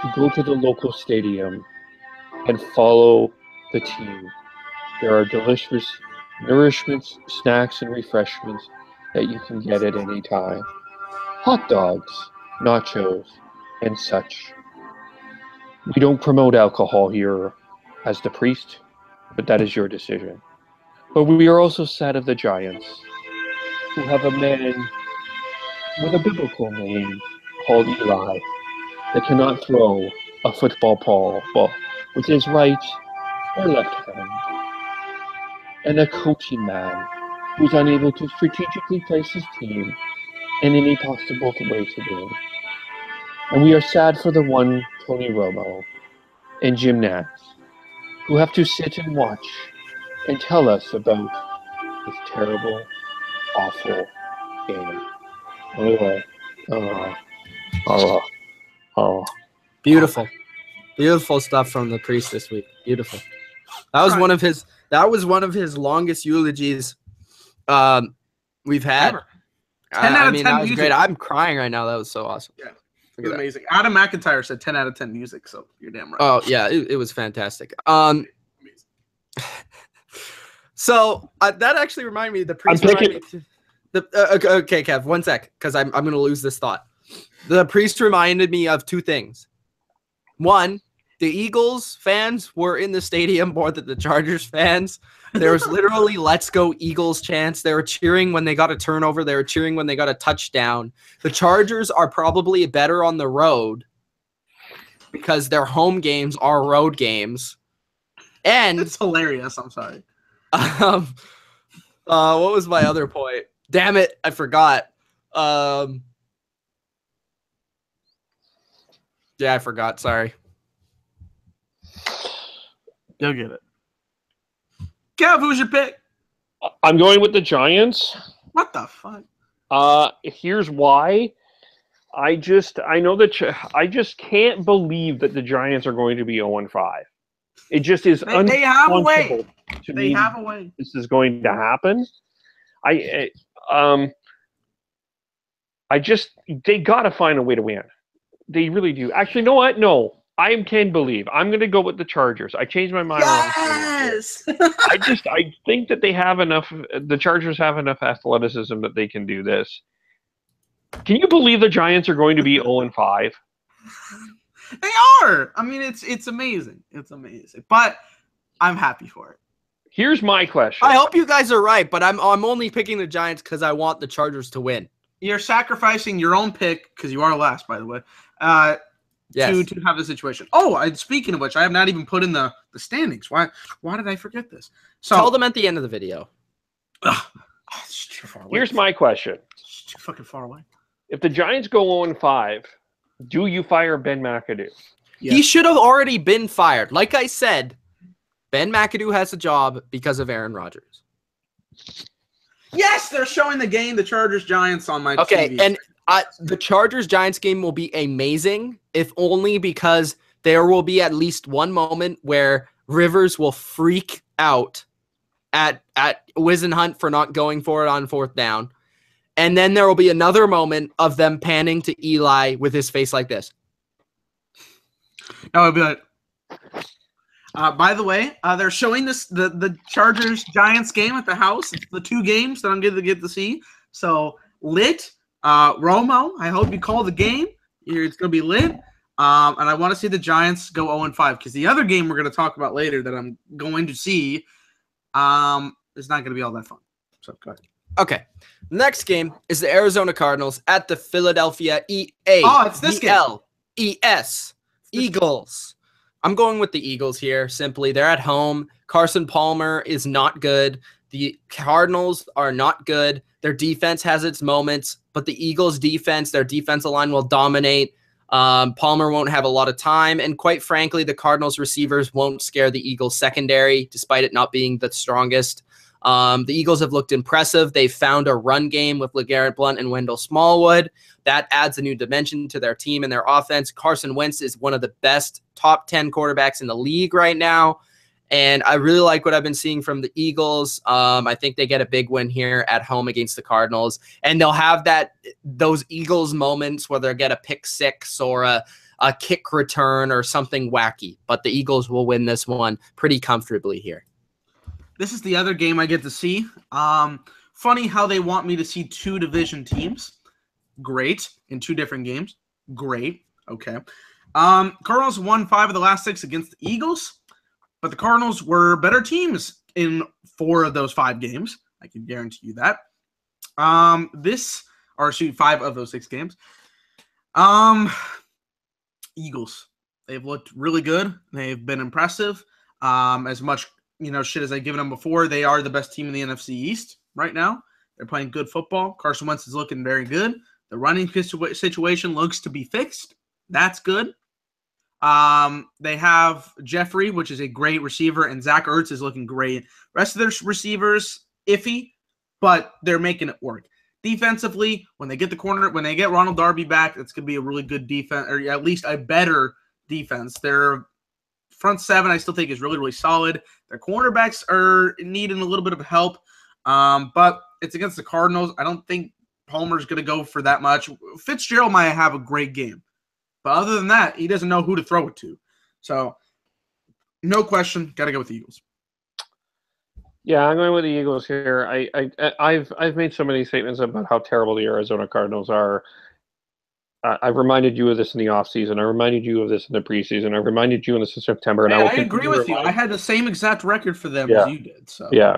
to go to the local stadium and follow the team. There are delicious nourishments, snacks, and refreshments that you can get at any time. Hot dogs, nachos, and such. We don't promote alcohol here as the priest, but that is your decision. But we are also sad of the Giants, who have a man with a biblical name called Eli that cannot throw a football ball with his right or left hand, and a coaching man who's unable to strategically place his team in any possible way to win. And we are sad for the one Tony Romo and Jim Nantz, who have to sit and watch and tell us about this terrible, awful game. Anyway, Beautiful. Beautiful stuff from the priest this week. Beautiful. That was one of his longest eulogies we've had. Ever. 10 out of 10 that was music. great. I'm crying right now. That was so awesome. Yeah. Look It was at that. amazing. Adam McIntyre said 10 out of 10 music, so you're damn right. Oh yeah, it was fantastic. Amazing. So that actually reminded me. The priest reminded me. Okay, Kev, 1 sec, because I'm gonna lose this thought. The priest reminded me of two things. One, the Eagles fans were in the stadium more than the Chargers fans. There was literally "Let's go Eagles" chants. They were cheering when they got a turnover. They were cheering when they got a touchdown. The Chargers are probably better on the road because their home games are road games. And It's hilarious. I'm sorry. what was my other point? Damn it, I forgot. Yeah, I forgot. Sorry. You'll get it. Kev, who's your pick? I'm going with the Giants. What the fuck? Here's why. I just can't believe that the Giants are going to be 0-5. It just is They have a way. unconscionable to They me have a way. this is going to happen. They got to find a way to win. They really do. Actually, you know what? No, I can believe. I'm going to go with the Chargers. I changed my mind. Yes. I think that they have enough. The Chargers have enough athleticism that they can do this. Can you believe the Giants are going to be 0-5? They are. I mean, it's amazing. It's amazing. But I'm happy for it. Here's my question. I hope you guys are right, but I'm only picking the Giants because I want the Chargers to win. You're sacrificing your own pick, because you are last, by the way, Yes. to have the situation. Oh, speaking of which, I have not even put in the standings. Why did I forget this? So Tell them at the end of the video. It's too far away. Here's my question. It's too fucking far away. If the Giants go 0-5, do you fire Ben McAdoo? Yes. He should have already been fired. Like I said, Ben McAdoo has a job because of Aaron Rodgers. Yes, they're showing the game, the Chargers-Giants on my Okay, TV. and the Chargers-Giants game will be amazing, if only because there will be at least one moment where Rivers will freak out at Wisenhunt for not going for it on 4th down. And then there will be another moment of them panning to Eli with his face like this. That would be like. By the way, they're showing this the Chargers-Giants game at the house. It's the 2 games that I'm going to get to see. So lit, Romo. I hope you call the game. It's going to be lit. And I want to see the Giants go 0-5 because the other game we're going to talk about later that I'm going to see is not going to be all that fun. So go ahead. Okay. The next game is the Arizona Cardinals at the Philadelphia it's this game. ES Eagles. I'm going with the Eagles here, simply. They're at home. Carson Palmer is not good. The Cardinals are not good. Their defense has its moments, but the Eagles' defense, their defensive line will dominate. Palmer won't have a lot of time, and quite frankly, the Cardinals receivers won't scare the Eagles secondary, despite it not being the strongest. The Eagles have looked impressive. They've found a run game with LeGarrette Blount and Wendell Smallwood. That adds a new dimension to their team and their offense. Carson Wentz is one of the best top 10 quarterbacks in the league right now. And I really like what I've been seeing from the Eagles. I think they get a big win here at home against the Cardinals. And they'll have those Eagles moments where they'll get a pick six or a kick return or something wacky. But the Eagles will win this one pretty comfortably here. This is the other game I get to see. Funny how they want me to see 2 division teams. Great. In 2 different games. Great. Okay. Cardinals won 5 of the last 6 against the Eagles, but the Cardinals were better teams in 4 of those 5 games. I can guarantee you that. 5 of those 6 games. Eagles. They've looked really good. They've been impressive. As much shit as I've given them before, they are the best team in the NFC East right now. They're playing good football. Carson Wentz is looking very good. The running situation looks to be fixed. That's good. They have Jeffrey, which is a great receiver, and Zach Ertz is looking great. Rest of their receivers, iffy, but they're making it work. Defensively, when they get Ronald Darby back, it's going to be a really good defense, or at least a better defense. Their front 7, I still think, is really, really solid. Their cornerbacks are needing a little bit of help, but it's against the Cardinals. I don't think Homer's going to go for that much. Fitzgerald might have a great game. But other than that, he doesn't know who to throw it to. So, no question, got to go with the Eagles. Yeah, I'm going with the Eagles here. I've made so many statements about how terrible the Arizona Cardinals are. I've reminded you of this in the offseason. I reminded you of this in the preseason. I reminded you in this in September. And Hey, I agree with you. I had the same exact record for them as you did. So yeah,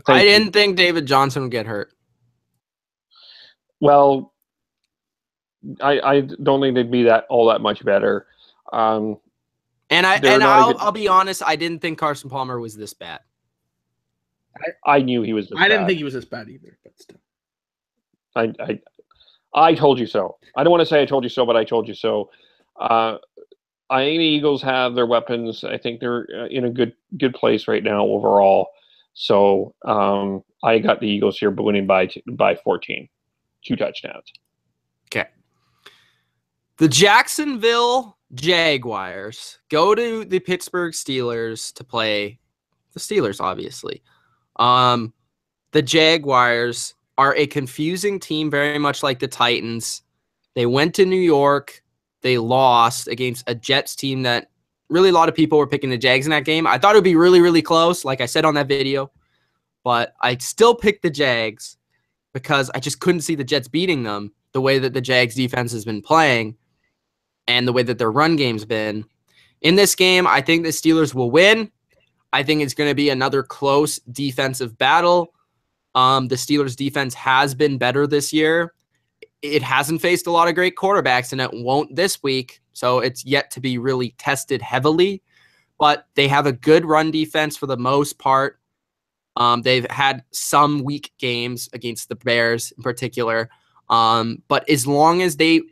I didn't think David Johnson would get hurt. Well, I don't think they'd be all that much better. I'll be honest, I didn't think Carson Palmer was this bad. I knew he was this bad. I didn't think he was this bad either, but still. I told you so. I don't want to say I told you so, but I told you so. I think the Eagles have their weapons. I think they're in a good place right now overall. So I got the Eagles here winning by 14, 2 touchdowns. Okay. The Jacksonville Jaguars go to the Pittsburgh Steelers to play the Steelers, obviously. The Jaguars are a confusing team, very much like the Titans. They went to New York. They lost against a Jets team that really a lot of people were picking the Jags in that game. I thought it would be really, really close, like I said on that video. But I still picked the Jags because I just couldn't see the Jets beating them the way that the Jags defense has been playing and the way that their run game's been. In this game, I think the Steelers will win. I think it's going to be another close defensive battle. The Steelers' defense has been better this year. It hasn't faced a lot of great quarterbacks, and it won't this week, so it's yet to be really tested heavily. But they have a good run defense for the most part. They've had some weak games against the Bears in particular. But as long as they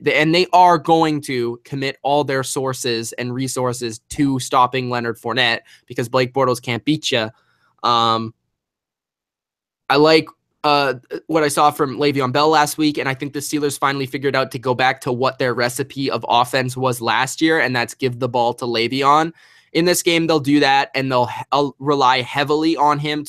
are going to commit all their sources and resources to stopping Leonard Fournette because Blake Bortles can't beat you. I like what I saw from Le'Veon Bell last week, and I think the Steelers finally figured out to go back to what their recipe of offense was last year, and that's give the ball to Le'Veon. In this game, they'll do that, and they'll rely heavily on him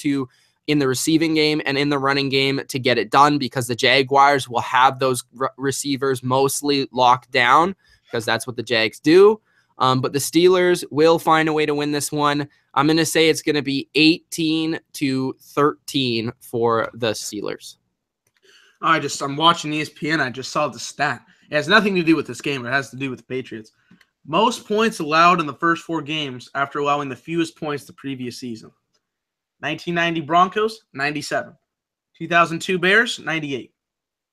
in the receiving game and in the running game to get it done because the Jaguars will have those receivers mostly locked down because that's what the Jags do. But the Steelers will find a way to win this one. I'm going to say it's going to be 18-13 for the Steelers. I'm watching ESPN. I just saw the stat. It has nothing to do with this game. It has to do with the Patriots. Most points allowed in the first 4 games after allowing the fewest points the previous season. 1990 Broncos, 97. 2002 Bears, 98.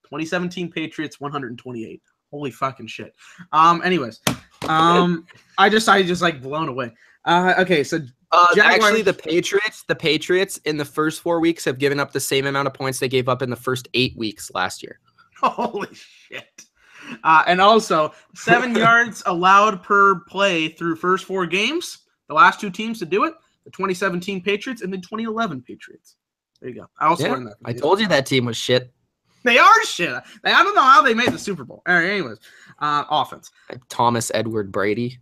2017 Patriots, 128. Holy fucking shit. Anyways, I just like blown away. Okay, so actually the Patriots in the first 4 weeks have given up the same amount of points they gave up in the first 8 weeks last year. Holy shit. And also 7 yards allowed per play through first 4 games. The last 2 teams to do it, the 2017 Patriots and the 2011 Patriots. There you go. I also learned that. I told you that team was shit. They are shit. I don't know how they made the Super Bowl. All right, anyways, offense. Thomas Edward Brady.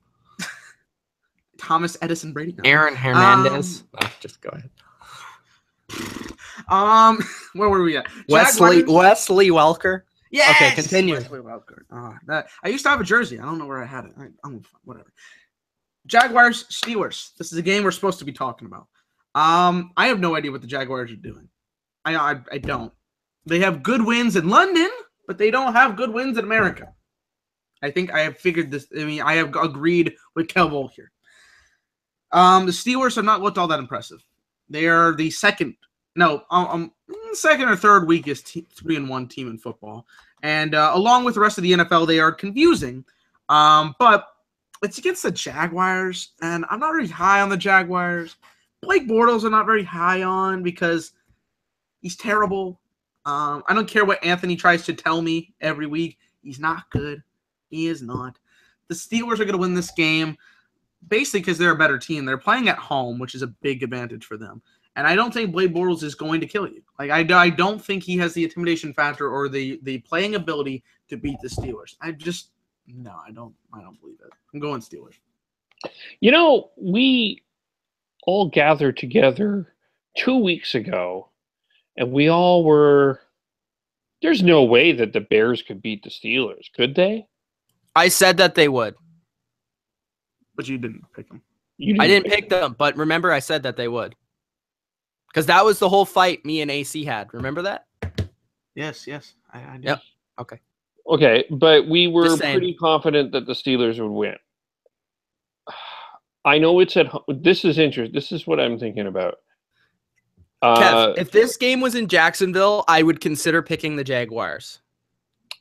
Thomas Edison Brady. No. Aaron Hernandez. Just go ahead. Where were we at? Wesley Welker. Yeah. Okay, continue. Wesley Welker. I used to have a jersey. I don't know where I had it. Whatever. Jaguars, Steelers. This is a game we're supposed to be talking about. I have no idea what the Jaguars are doing. I don't. They have good wins in London, but they don't have good wins in America. I think I have figured this. I mean, I have agreed with Kelvin here. The Steelers have not looked all that impressive. They are the second or third weakest 3-1 team in football. And along with the rest of the NFL, they are confusing. But it's against the Jaguars, and I'm not very high on the Jaguars. Blake Bortles I'm not very high on because he's terrible. I don't care what Anthony tries to tell me every week. He's not good. He is not. The Steelers are going to win this game basically because they're a better team. They're playing at home, which is a big advantage for them. And I don't think Blake Bortles is going to kill you. Like I don't think he has the intimidation factor or the playing ability to beat the Steelers. I don't believe it. I'm going Steelers. You know, we all gathered together 2 weeks ago, and we all were There's no way that the Bears could beat the Steelers, could they? I said that they would. But you didn't pick them. I didn't pick them, but remember I said that they would. Because that was the whole fight me and AC had. Remember that? Yes. I do. Yep. Okay. Okay, but we were Just saying. pretty confident that the Steelers would win. I know it's at home. This is interesting. This is what I'm thinking about. Kev, if this game was in Jacksonville, I would consider picking the Jaguars.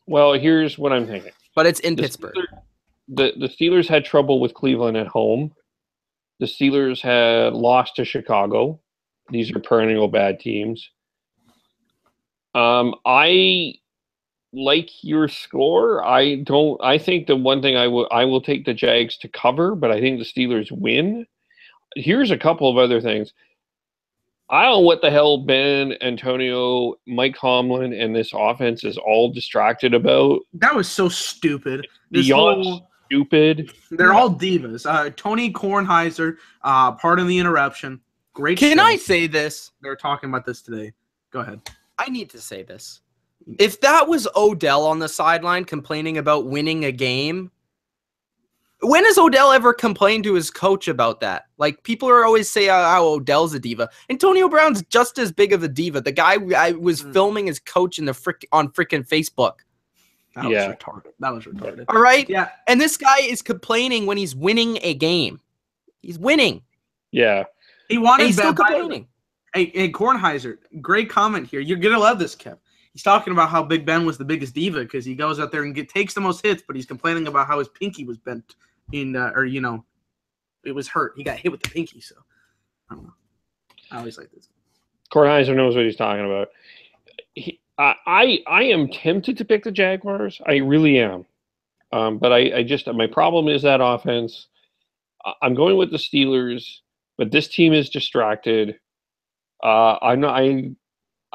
Well, here's what I'm thinking. But it's in Pittsburgh. The Steelers had trouble with Cleveland at home. The Steelers had lost to Chicago. These are perennial bad teams. I like your score. I think the one thing I will take the Jags to cover, but I think the Steelers win. Here's a couple of other things. I don't know what the hell Ben, Antonio, Mike Tomlin, and this offense is all distracted about. That was so stupid. Beyond stupid. They're all divas. Tony Kornheiser, pardon the interruption. Great. Can show. I say this? They're talking about this today. Go ahead. I need to say this. If that was Odell on the sideline complaining about winning a game, when has Odell ever complained to his coach about that? Like, people are always saying how Odell's a diva. Antonio Brown's just as big of a diva. The guy I was filming his coach in the on freaking Facebook. That was retarded. That was retarded. All right? Yeah. And this guy is complaining when he's winning a game. He's winning. Yeah. He wanted he's still complaining. Hey, Kornheiser, great comment here. You're going to love this, Kev. He's talking about how Big Ben was the biggest diva because he goes out there and takes the most hits, but he's complaining about how his pinky was bent it was hurt. He got hit with the pinky, so I don't know. I always like this. Kornheiser knows what he's talking about. I am tempted to pick the Jaguars. I really am. But I just my problem is that offense. I'm going with the Steelers, but this team is distracted.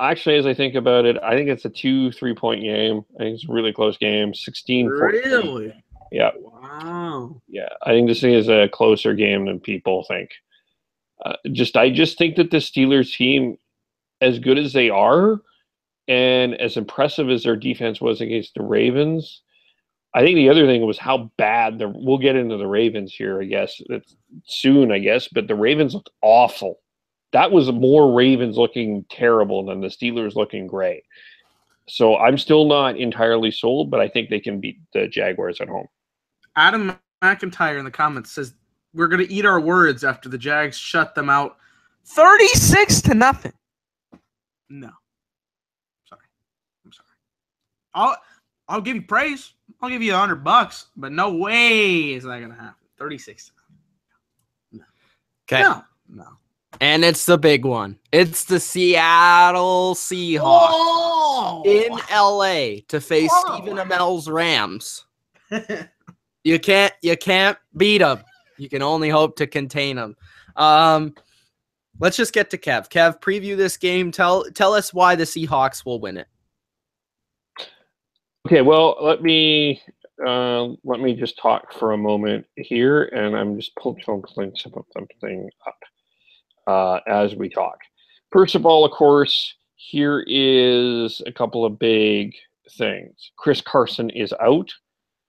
Actually, as I think about it, I think it's a 2-3 point game. I think it's a really close game. 16-14. Really? Yeah. Wow. Yeah, I think this thing is a closer game than people think. I just think that the Steelers team, as good as they are, and as impressive as their defense was against the Ravens, I think the other thing was how bad we'll get into the Ravens here, I guess, soon, but the Ravens looked awful. That was more Ravens looking terrible than the Steelers looking great. So I'm still not entirely sold, but I think they can beat the Jaguars at home. Adam McIntyre in the comments says, we're going to eat our words after the Jags shut them out 36-0. No. I'm sorry. I'll give you praise. I'll give you $100, but no way is that going to happen. 36-0. No. Okay. No. And it's the big one. It's the Seattle Seahawks in LA to face Stephen Amell's Rams. You can't beat them. You can only hope to contain them. Let's just get to Kev. Kev, preview this game. Tell us why the Seahawks will win it. Okay, well, let me just talk for a moment here, and I'm just pulling something up as we talk. First of all, of course, here is a couple of big things. Chris Carson is out.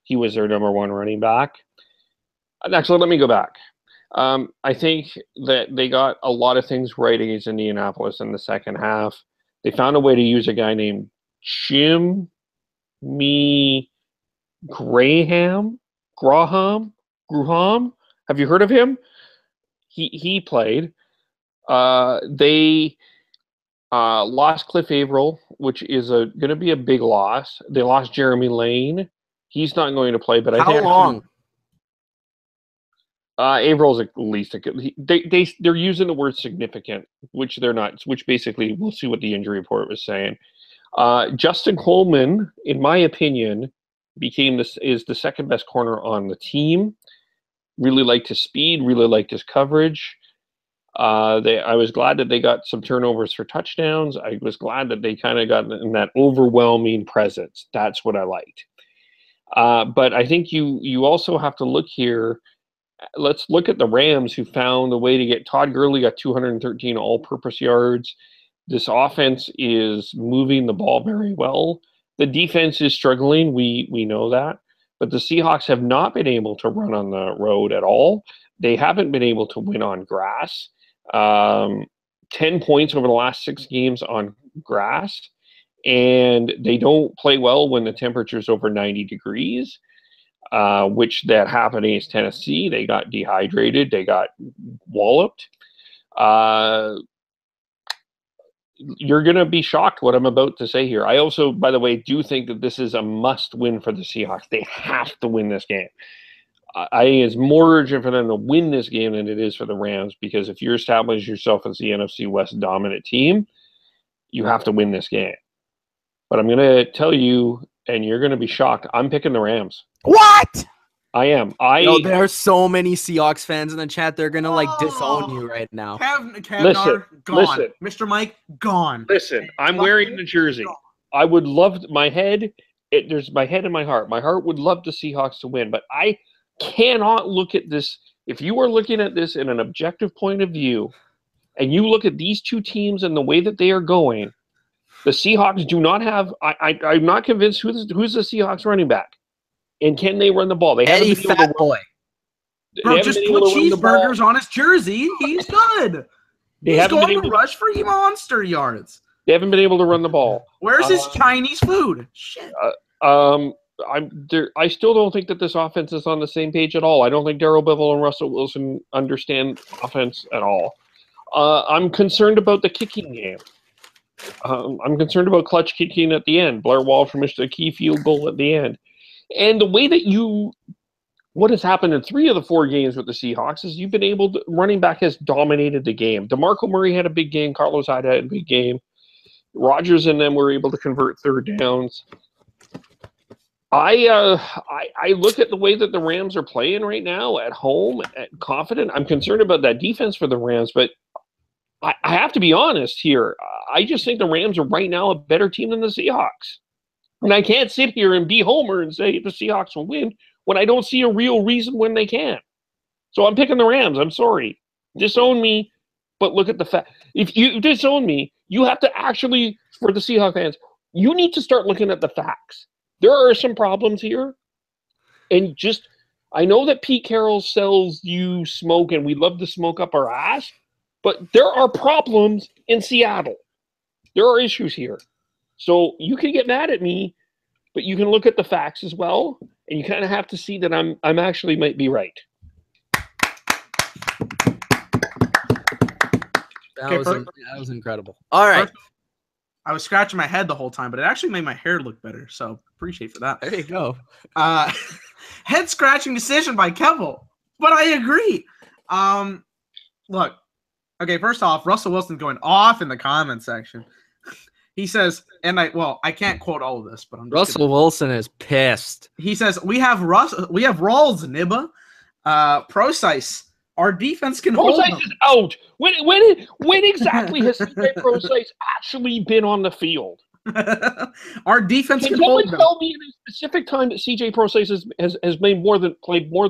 He was their number one running back. Actually, let me go back. I think that they got a lot of things right against Indianapolis in the second half. They found a way to use a guy named Jimmy Graham. Have you heard of him? He played. They lost Cliff Averill, which is going to be a big loss. They lost Jeremy Lane. He's not going to play, but I think how long? Averill's at least they're using the word significant, which they're not. Which basically we'll see what the injury report was saying. Justin Coleman, in my opinion, is the second best corner on the team. Really liked his speed. Really liked his coverage. I was glad that they got some turnovers for touchdowns. I was glad that they kind of got in that overwhelming presence. That's what I liked. But I think you also have to look here. Let's look at the Rams, who found a way to get Todd Gurley got 213 all-purpose yards. This offense is moving the ball very well. The defense is struggling. We know that. But the Seahawks have not been able to run on the road at all. They haven't been able to win on grass. 10 points over the last 6 games on grass. And they don't play well when the temperature's over 90 degrees, which that happened against Tennessee. They got dehydrated. They got walloped. You're going to be shocked what I'm about to say here. I also, by the way, do think that this is a must win for the Seahawks. They have to win this game. I think it's more urgent for them to win this game than it is for the Rams, because if you're establishing yourself as the NFC West dominant team, you have to win this game. But I'm going to tell you, and you're going to be shocked, I'm picking the Rams. What? I am. There are so many Seahawks fans in the chat. They're gonna disown you right now. Kevnar, gone. Mr. Mike, gone. Listen, I'm wearing the jersey. I would love my head. There's my head and my heart. My heart would love the Seahawks to win, but I cannot look at this. If you are looking at this in an objective point of view, and you look at these two teams and the way that they are going, the Seahawks do not have. I'm not convinced who's the Seahawks running back. And can they run the ball? They Eddie Fat Boy. Bro, just put cheeseburgers on his jersey. He's good. He's going to rush for monster yards. They haven't been able to run the ball. Where's his Chinese food? Shit. I still don't think that this offense is on the same page at all. I don't think Darrell Bevell and Russell Wilson understand offense at all. I'm concerned about the kicking game. I'm concerned about clutch kicking at the end. Blair Walsh missed a key field goal at the end. And the way that what has happened in 3 of the 4 games with the Seahawks is you've been able to, running back has dominated the game. DeMarco Murray had a big game. Carlos Hyde had a big game. Rodgers and them were able to convert third downs. I look at the way that the Rams are playing right now at home, confident. I'm concerned about that defense for the Rams, but I have to be honest here. I just think the Rams are right now a better team than the Seahawks. And I can't sit here and be Homer and say the Seahawks will win when I don't see a real reason when they can. So I'm picking the Rams. I'm sorry. Disown me, but look at the fact. If you disown me, you have to actually, for the Seahawks fans, you need to start looking at the facts. There are some problems here. And I know that Pete Carroll sells you smoke and we love to smoke up our ass, but there are problems in Seattle. There are issues here. So you can get mad at me, but you can look at the facts as well, and you kind of have to see that I'm actually might be right. That was incredible. All right. I was scratching my head the whole time, but it actually made my hair look better, so appreciate for that. There you go. Head scratching decision by Kevel, but I agree. Look, okay, first off, Russell Wilson's going off in the comment section. He says, I can't quote all of this, but I'm just Russell Wilson is pissed. He says, we have Rawls, Nibba, Procise. Our defense can hold them. Procise is out. When exactly has CJ Procise actually been on the field? Our defense can hold them. Can someone tell me in a specific time that CJ Procise has played more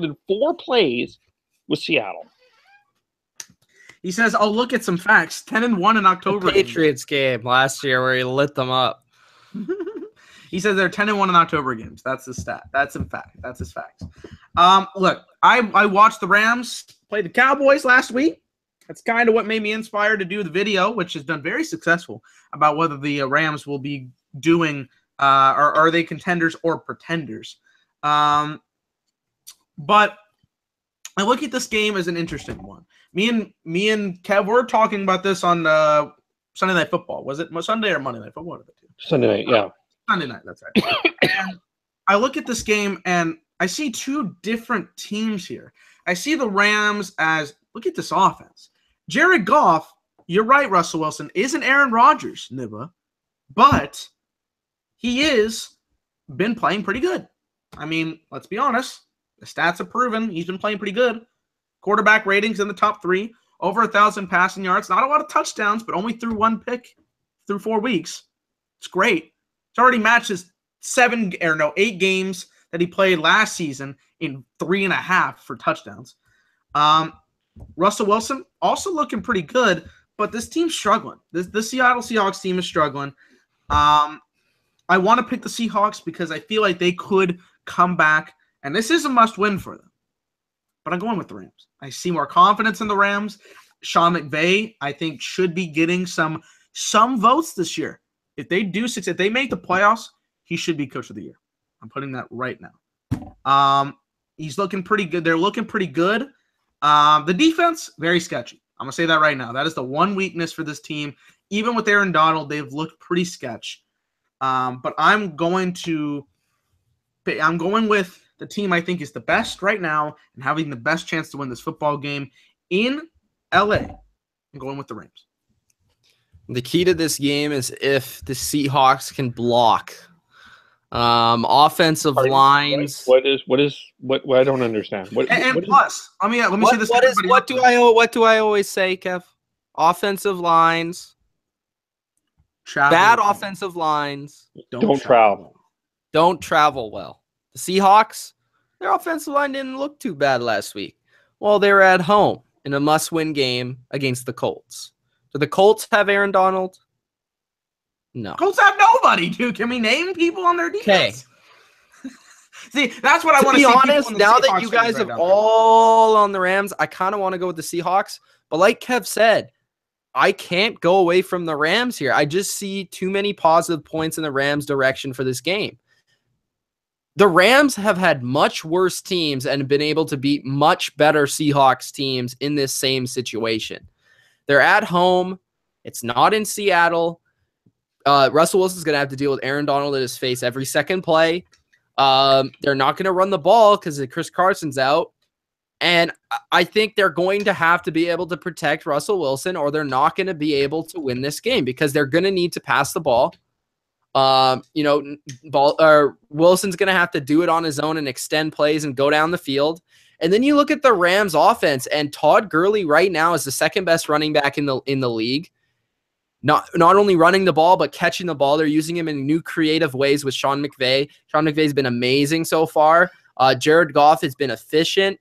than 4 plays with Seattle? He says, "I'll look at some facts. 10-1 in October. The Patriots game last year where he lit them up." He says they're 10-1 in October games. That's his stat. That's in fact. That's his facts. Look, I watched the Rams play the Cowboys last week. That's kind of what made me inspired to do the video, which has done very successful, about whether the Rams will be doing or are they contenders or pretenders. But I look at this game as an interesting one. Me and Kev were talking about this on Sunday Night Football. Was it Sunday or Monday Night Football? One of the two. Sunday night, yeah. Sunday night, that's right. And I look at this game and I see 2 different teams here. I see the Rams as, look at this offense. Jared Goff, you're right, Russell Wilson, isn't Aaron Rodgers, Nibba, but he is been playing pretty good. I mean, let's be honest. The stats have proven he's been playing pretty good. Quarterback ratings in the top 3, over 1,000 passing yards. Not a lot of touchdowns, but only through 1 pick through 4 weeks. It's great. It's already matched his 8 games that he played last season in 3.5 for touchdowns. Russell Wilson also looking pretty good, but this team's struggling. The Seattle Seahawks team is struggling. I want to pick the Seahawks because I feel like they could come back, and this is a must-win for them. But I'm going with the Rams. I see more confidence in the Rams. Sean McVay, I think, should be getting some votes this year. If they make the playoffs, he should be Coach of the Year. I'm putting that right now. He's looking pretty good. They're looking pretty good. The defense, very sketchy. I'm going to say that right now. That is the one weakness for this team. Even with Aaron Donald, they've looked pretty sketch. But I'm going with the team I think is the best right now and having the best chance to win this football game in LA. I'm going with the Rams. The key to this game is if the Seahawks can block. Offensive lines. What I don't understand. Plus, let me say this. What do I always say, Kev? Offensive lines. Bad offensive lines. Don't travel. Don't travel well. The Seahawks, their offensive line didn't look too bad last week. Well, they were at home in a must-win game against the Colts. Do the Colts have Aaron Donald? No. Colts have nobody, dude. Can we name people on their defense? Okay. See, that's what I want to be see. Honest, now that you guys have all on the Rams, I kind of want to go with the Seahawks. But like Kev said, I can't go away from the Rams here. I just see too many positive points in the Rams' direction for this game. The Rams have had much worse teams and been able to beat much better Seahawks teams in this same situation. They're at home. It's not in Seattle. Russell Wilson's going to have to deal with Aaron Donald in his face every second play. They're not going to run the ball because Chris Carson's out. And I think they're going to have to be able to protect Russell Wilson or they're not going to be able to win this game because they're going to need to pass the ball. Wilson's going to have to do it on his own and extend plays and go down the field. And then you look at the Rams offense and Todd Gurley right now is the second best running back in the league. Not only running the ball, but catching the ball. They're using him in new creative ways with Sean McVay. Sean McVay's been amazing so far. Jared Goff has been efficient.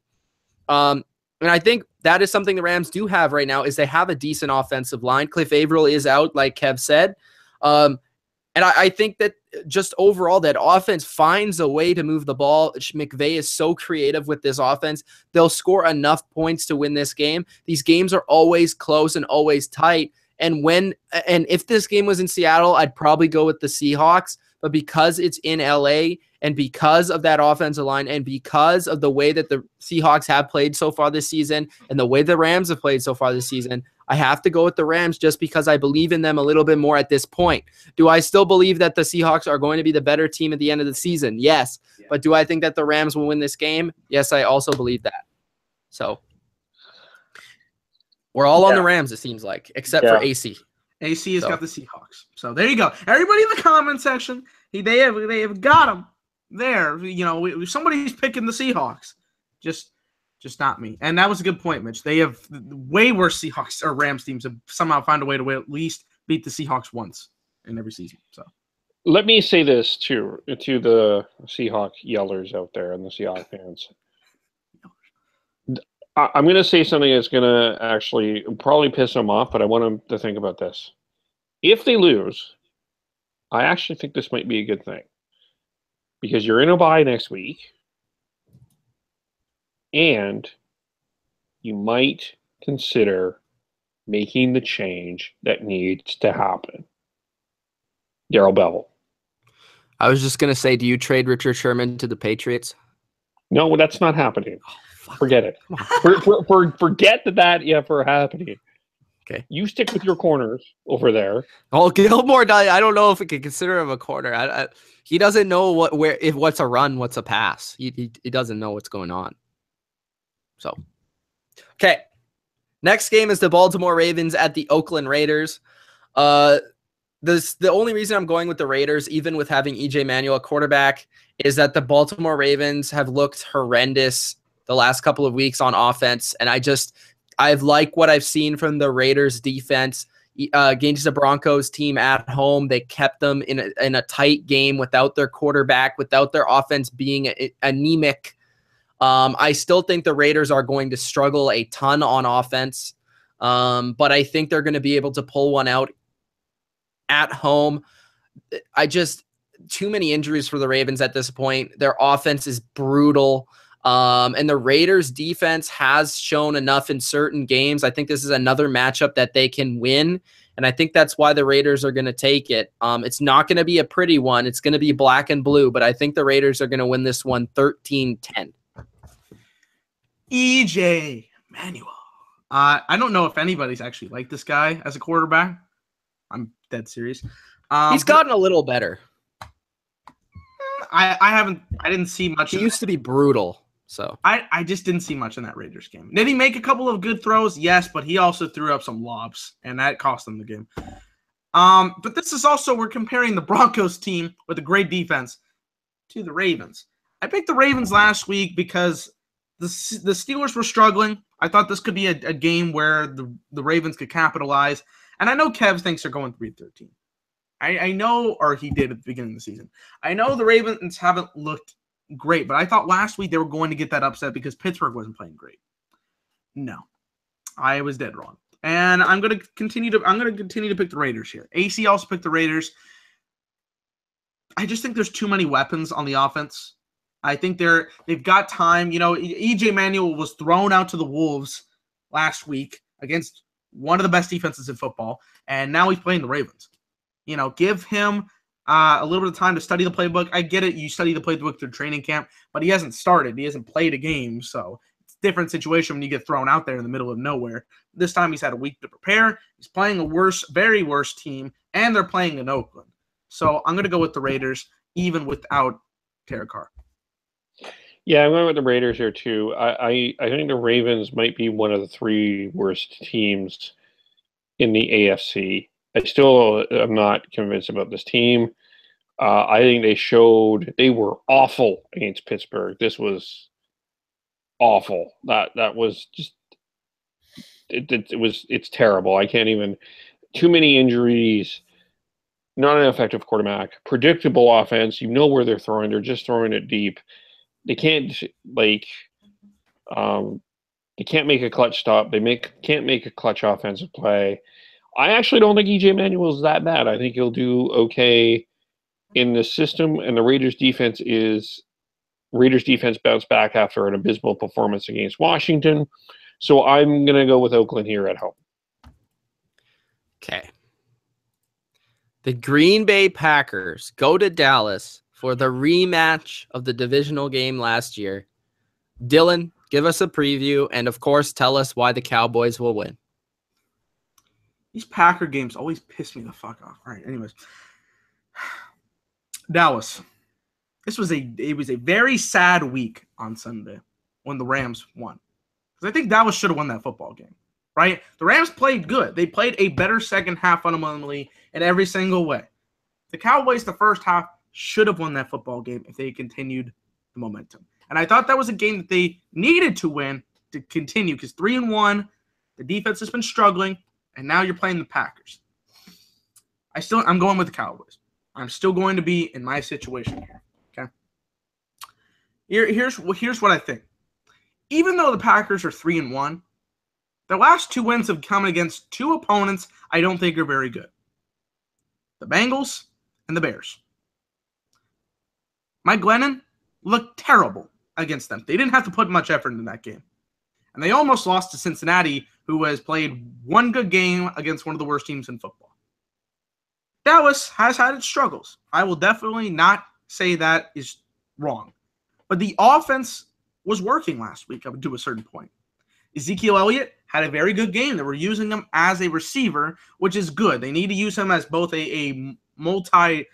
And I think that is something the Rams do have right now is they have a decent offensive line. Cliff Averill is out, like Kev said. And I think that just overall that offense finds a way to move the ball. McVay is so creative with this offense. They'll score enough points to win this game. These games are always close and always tight. And if this game was in Seattle, I'd probably go with the Seahawks. But because it's in LA and because of that offensive line and because of the way that the Seahawks have played so far this season and the way the Rams have played so far this season, I have to go with the Rams just because I believe in them a little bit more at this point. Do I still believe that the Seahawks are going to be the better team at the end of the season? Yes. Yeah. But do I think that the Rams will win this game? Yes, I also believe that. So we're all on the Rams, it seems like, except for AC. AC has got the Seahawks. So there you go. Everybody in the comment section, they have got them there. Somebody's picking the Seahawks. Just not me. And that was a good point, Mitch. They have way worse Seahawks or Rams teams have somehow found a way to at least beat the Seahawks once in every season. So let me say this to the Seahawks yellers out there and the Seahawks fans. I'm going to say something that's going to actually probably piss them off, but I want them to think about this. If they lose, I actually think this might be a good thing because you're in a bye next week and you might consider making the change that needs to happen. Darrell Bevell. I was just going to say, do you trade Richard Sherman to the Patriots? No, that's not happening. Forget it. Forget that ever happening. Okay. You stick with your corners over there. Oh, Gilmore, I don't know if we can consider him a corner. He doesn't know what's a run, what's a pass. He doesn't know what's going on. So, okay. Next game is the Baltimore Ravens at the Oakland Raiders. The only reason I'm going with the Raiders, even with having EJ Manuel at quarterback, is that the Baltimore Ravens have looked horrendous the last couple of weeks on offense. And I've liked what I've seen from the Raiders defense against the Broncos team at home. They kept them in a tight game without their quarterback, without their offense being anemic. I still think the Raiders are going to struggle a ton on offense. But I think they're going to be able to pull one out at home. Too many injuries for the Ravens at this point. Their offense is brutal. And the Raiders defense has shown enough in certain games. I think this is another matchup that they can win. And I think that's why the Raiders are going to take it. It's not going to be a pretty one. It's going to be black and blue, but I think the Raiders are going to win this one 13-10. EJ Manuel. I don't know if anybody's actually liked this guy as a quarterback. I'm dead serious. He's gotten a little better. I didn't see much. He used to be brutal. So I just didn't see much in that Raiders game. Did he make a couple of good throws? Yes, but he also threw up some lobs, and that cost them the game. But this is also, we're comparing the Broncos team with a great defense to the Ravens. I picked the Ravens last week because the Steelers were struggling. I thought this could be a game where the Ravens could capitalize. And I know Kev thinks they're going 3-13. I know, or he did at the beginning of the season. I know the Ravens haven't looked great, but I thought last week they were going to get that upset because Pittsburgh wasn't playing great. No, I was dead wrong, and I'm going to continue to pick the Raiders here. AC also picked the Raiders. I just think there's too many weapons on the offense. I think they've got time. You know, EJ Manuel was thrown out to the Wolves last week against one of the best defenses in football, and now he's playing the Ravens. You know, give him a little bit of time to study the playbook. I get it. You study the playbook through training camp, but he hasn't started. He hasn't played a game, so it's a different situation when you get thrown out there in the middle of nowhere. This time he's had a week to prepare. He's playing a very worse team, and they're playing in Oakland. So I'm going to go with the Raiders, even without Derek Carr. Yeah, I'm going with the Raiders here, too. I think the Ravens might be one of the three worst teams in the AFC. I still am not convinced about this team. I think they were awful against Pittsburgh. This was awful. That was just it's terrible. I can't even. Too many injuries. Not an effective quarterback. Predictable offense. You know where they're throwing. They're just throwing it deep. They can't they can't make a clutch stop. Can't make a clutch offensive play. I actually don't think EJ Manuel is that bad. I think he'll do okay in the system, and the Raiders defense bounced back after an abysmal performance against Washington. So I'm going to go with Oakland here at home. okay. The Green Bay Packers go to Dallas for the rematch of the divisional game last year. Dylan, give us a preview, and of course, tell us why the Cowboys will win. These Packer games always piss me the fuck off. All right, anyways. Dallas. It was a very sad week on Sunday when the Rams won. Because I think Dallas should have won that football game, right? The Rams played good. They played a better second half fundamentally in every single way. The Cowboys, the first half, should have won that football game if they continued the momentum. And I thought that was a game that they needed to win to continue because 3-1, the defense has been struggling. And now you're playing the Packers. I'm going with the Cowboys. I'm still going to be in my situation here. Okay. Here's what I think. Even though the Packers are 3-1, their last two wins have come against two opponents I don't think are very good. The Bengals and the Bears. Mike Glennon looked terrible against them. They didn't have to put much effort into that game. And they almost lost to Cincinnati, who has played one good game against one of the worst teams in football. Dallas has had its struggles. I will definitely not say that is wrong. But the offense was working last week up to a certain point. Ezekiel Elliott had a very good game. They were using him as a receiver, which is good. They need to use him as both a multi-usage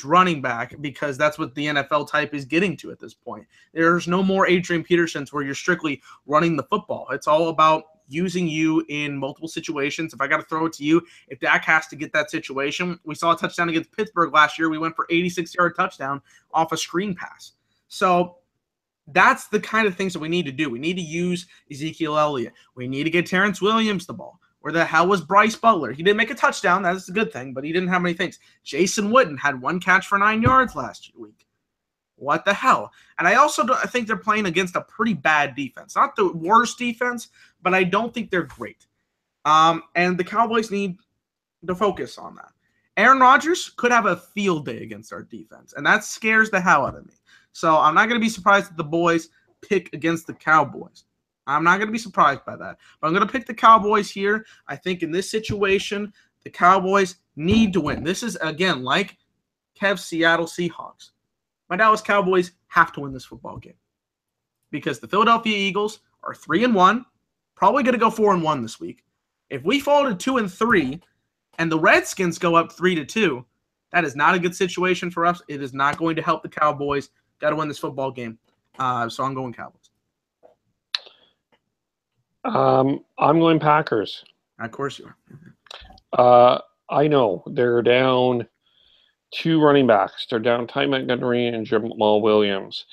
running back because that's what the NFL type is getting to at this point. There's no more Adrian Petersons where you're strictly running the football. It's all about using you in multiple situations. If I got to throw it to you, if Dak has to get that situation, we saw a touchdown against Pittsburgh last year. We went for 86-yard touchdown off a screen pass. So that's the kind of things that we need to do. We need to use Ezekiel Elliott. We need to get Terrence Williams the ball. Where the hell was Bryce Butler? He didn't make a touchdown. That's a good thing, but he didn't have many things. Jason Witten had one catch for 9 yards last week. what the hell? And I think they're playing against a pretty bad defense. Not the worst defense, but I don't think they're great. And the Cowboys need to focus on that. Aaron Rodgers could have a field day against our defense, and that scares the hell out of me. So I'm not going to be surprised if the boys pick against the Cowboys. I'm not going to be surprised by that. But I'm going to pick the Cowboys here. I think in this situation, the Cowboys need to win. This is, again, like Kev's Seattle Seahawks. My Dallas Cowboys have to win this football game because the Philadelphia Eagles are 3-1, probably going to go 4-1 this week. If we fall to 2-3 and the Redskins go up 3-2, that is not a good situation for us. It is not going to help the Cowboys. Got to win this football game. So I'm going Cowboys. I'm going Packers. Of course you are. I know they're down 2 running backs. They're down Ty Montgomery and Jamal Williams.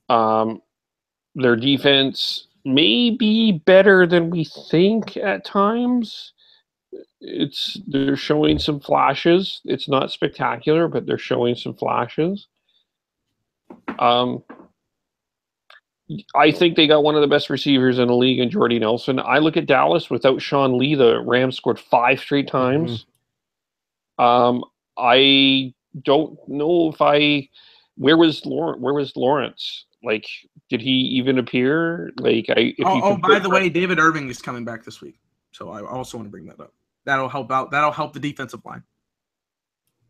Their defense may be better than we think at times. They're showing some flashes. It's not spectacular, but they're showing some flashes. I think they got one of the best receivers in the league in Jordy Nelson. I look at Dallas without Sean Lee. The Rams scored 5 straight times. Mm-hmm. I don't know if where was Lawrence? Like, did he even appear? Like, by the way, David Irving is coming back this week. So I also want to bring that up. That'll help out. That'll help the defensive line.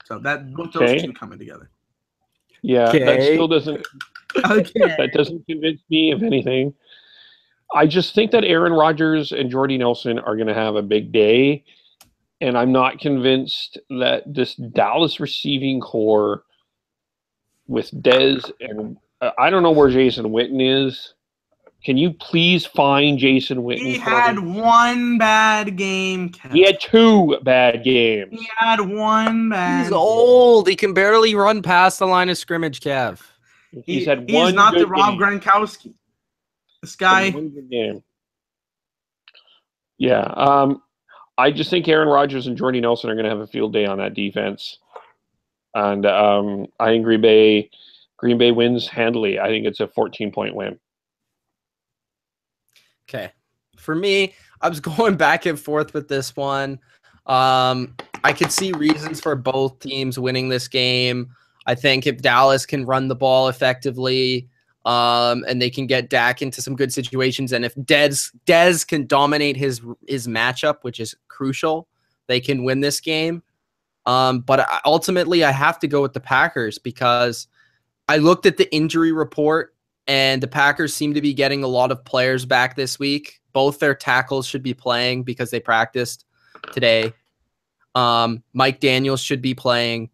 So those two coming together. Yeah, that still doesn't. That doesn't convince me of anything. I just think that Aaron Rodgers and Jordy Nelson are going to have a big day, and I'm not convinced that this Dallas receiving core with Dez and I don't know where Jason Witten is. Can you please find Jason Witten? He had one bad game. He had 2 bad games. He had one bad. He's old. He can barely run past the line of scrimmage, Kev. He's had one. He's not the Rob Gronkowski. This guy. One good game. Yeah. I just think Aaron Rodgers and Jordy Nelson are going to have a field day on that defense, and I think Green Bay wins handily. I think it's a 14-point win. Okay. For me, I was going back and forth with this one. I could see reasons for both teams winning this game. I think if Dallas can run the ball effectively, and they can get Dak into some good situations, and if Dez can dominate his matchup, which is crucial, they can win this game. But ultimately, I have to go with the Packers because I looked at the injury report, and the Packers seem to be getting a lot of players back this week. Both their tackles should be playing because they practiced today. Mike Daniels should be playing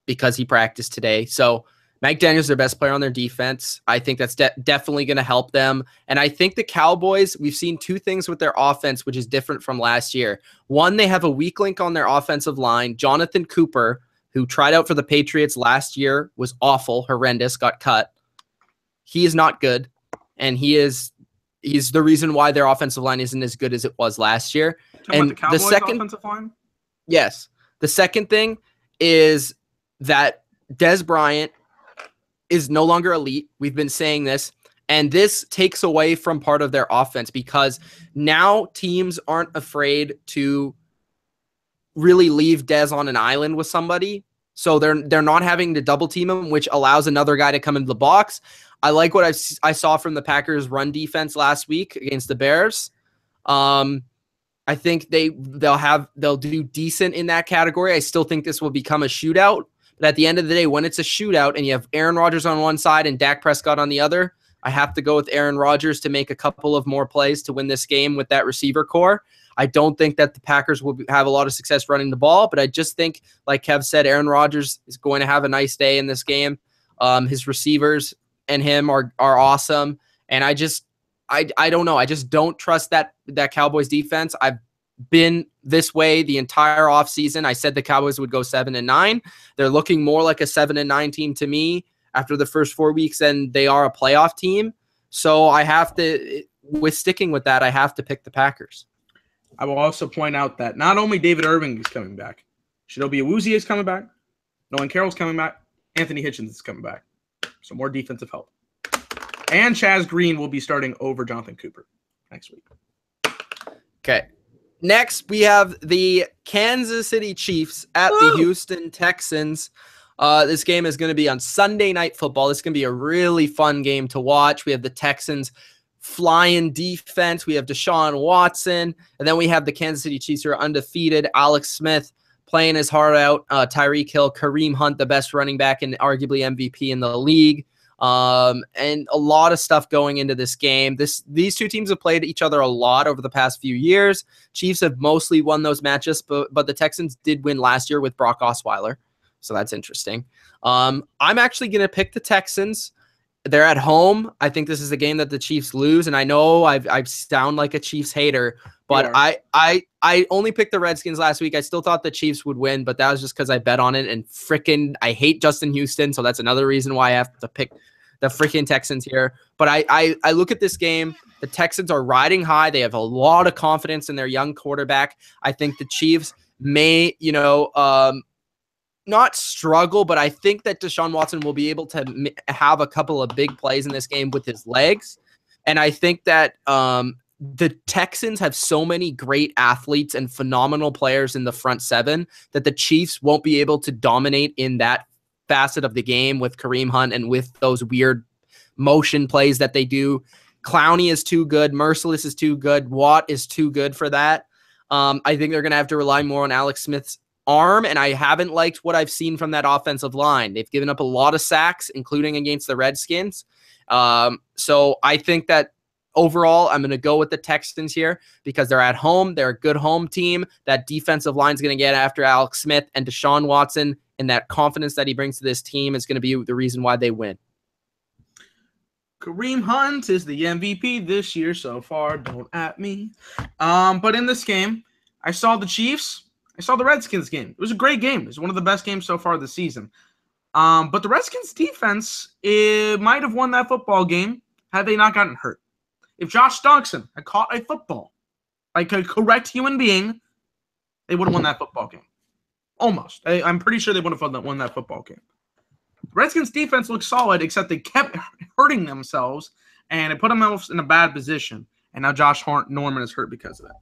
because he practiced today. So Mike Daniels is their best player on their defense. I think that's definitely going to help them. And I think the Cowboys, we've seen 2 things with their offense, which is different from last year. One, they have a weak link on their offensive line. Jonathan Cooper, who tried out for the Patriots last year, was awful, horrendous, got cut. He is not good, and he's the reason why their offensive line isn't as good as it was last year. And the second offensive line? Yes. The second thing is that Dez Bryant is no longer elite. We've been saying this, and this takes away from part of their offense because now teams aren't afraid to really leave Dez on an island with somebody. So they're not having to double team him, which allows another guy to come into the box. I like what I saw from the Packers' run defense last week against the Bears. I think they'll do decent in that category. I still think this will become a shootout. But at the end of the day, when it's a shootout and you have Aaron Rodgers on one side and Dak Prescott on the other, I have to go with Aaron Rodgers to make a couple of more plays to win this game with that receiver core. I don't think that the Packers will have a lot of success running the ball, but I just think, like Kev said, Aaron Rodgers is going to have a nice day in this game. His receivers and him are awesome. And I don't know. I just don't trust that Cowboys defense. I've been this way the entire offseason. I said the Cowboys would go 7-9. They're looking more like a 7-9 team to me after the first 4 weeks than they are a playoff team. So I have to, with sticking with that, I have to pick the Packers. I will also point out that not only David Irving is coming back, Chidobe Awuzie is coming back, Nolan Carroll's coming back, Anthony Hitchens is coming back. So more defensive help. And Chaz Green will be starting over Jonathan Cooper next week. Okay. Next, we have the Kansas City Chiefs at the Houston Texans. This game is going to be on Sunday Night Football. This is going to be a really fun game to watch. We have the Texans flying defense. We have Deshaun Watson. And then we have the Kansas City Chiefs who are undefeated. Alex Smith playing his heart out. Tyreek Hill, Kareem Hunt, the best running back and arguably MVP in the league. And a lot of stuff going into this game. These two teams have played each other a lot over the past few years. Chiefs have mostly won those matches, but the Texans did win last year with Brock Osweiler. So that's interesting. I'm actually going to pick the Texans. They're at home. I think this is a game that the Chiefs lose, and I know I sound like a Chiefs hater, but I only picked the Redskins last week. I still thought the Chiefs would win, but that was just because I bet on it, and I hate Justin Houston, so that's another reason why I have to pick the freaking Texans here. But I look at this game. The Texans are riding high. They have a lot of confidence in their young quarterback. I think the Chiefs may, not struggle, but I think that Deshaun Watson will be able to have a couple of big plays in this game with his legs. And I think that the Texans have so many great athletes and phenomenal players in the front seven that the Chiefs won't be able to dominate in that facet of the game with Kareem Hunt and with those weird motion plays that they do. Clowney is too good. Merciless is too good. Watt is too good for that. I think they're going to have to rely more on Alex Smith's arm, and I haven't liked what I've seen from that offensive line. They've given up a lot of sacks, including against the Redskins. So I think that overall, I'm going to go with the Texans here because they're at home. They're a good home team. That defensive line is going to get after Alex Smith and Deshaun Watson, and that confidence that he brings to this team is going to be the reason why they win. Kareem Hunt is the MVP this year so far. Don't at me. But in this game, I saw the Chiefs. I saw the Redskins game. It was a great game. It was one of the best games so far this season. But the Redskins defense might have won that football game had they not gotten hurt. If Josh Doxson had caught a football like a correct human being, they would have won that football game. Almost. I'm pretty sure they would have won that football game. The Redskins defense looked solid, except they kept hurting themselves, and it put themselves in a bad position. And now Josh Norman is hurt because of that.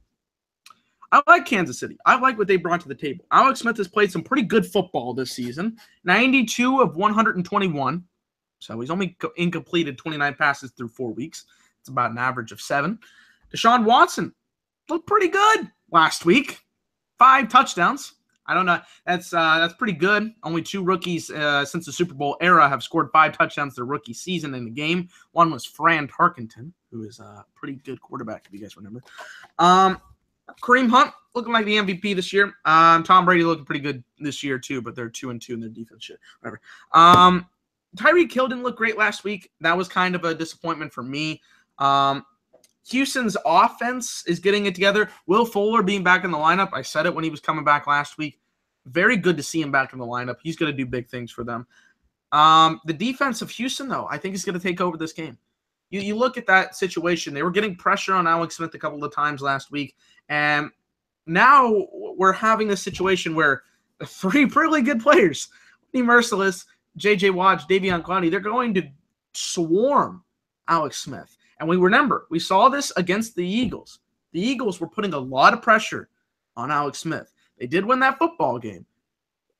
I like Kansas City. I like what they brought to the table. Alex Smith has played some pretty good football this season. 92 of 121. So he's only incompleted 29 passes through 4 weeks. It's about an average of 7. Deshaun Watson looked pretty good last week. 5 touchdowns. I don't know. That's pretty good. Only 2 rookies since the Super Bowl era have scored 5 touchdowns their rookie season in the game. One was Fran Tarkenton, who is a pretty good quarterback, if you guys remember. Kareem Hunt looking like the MVP this year. Tom Brady looking pretty good this year too, but they're 2-2 in their defense shit. Whatever. Tyreek Hill didn't look great last week. That was kind of a disappointment for me. Houston's offense is getting it together. Will Fuller being back in the lineup. I said it when he was coming back last week. Very good to see him back in the lineup. He's going to do big things for them. The defense of Houston, though, I think is going to take over this game. You look at that situation. They were getting pressure on Alex Smith a couple of times last week. And now we're having a situation where the 3 really good players, Merciless, J.J. Watt, Davion Clowney, they're going to swarm Alex Smith. And we saw this against the Eagles. The Eagles were putting a lot of pressure on Alex Smith. They did win that football game,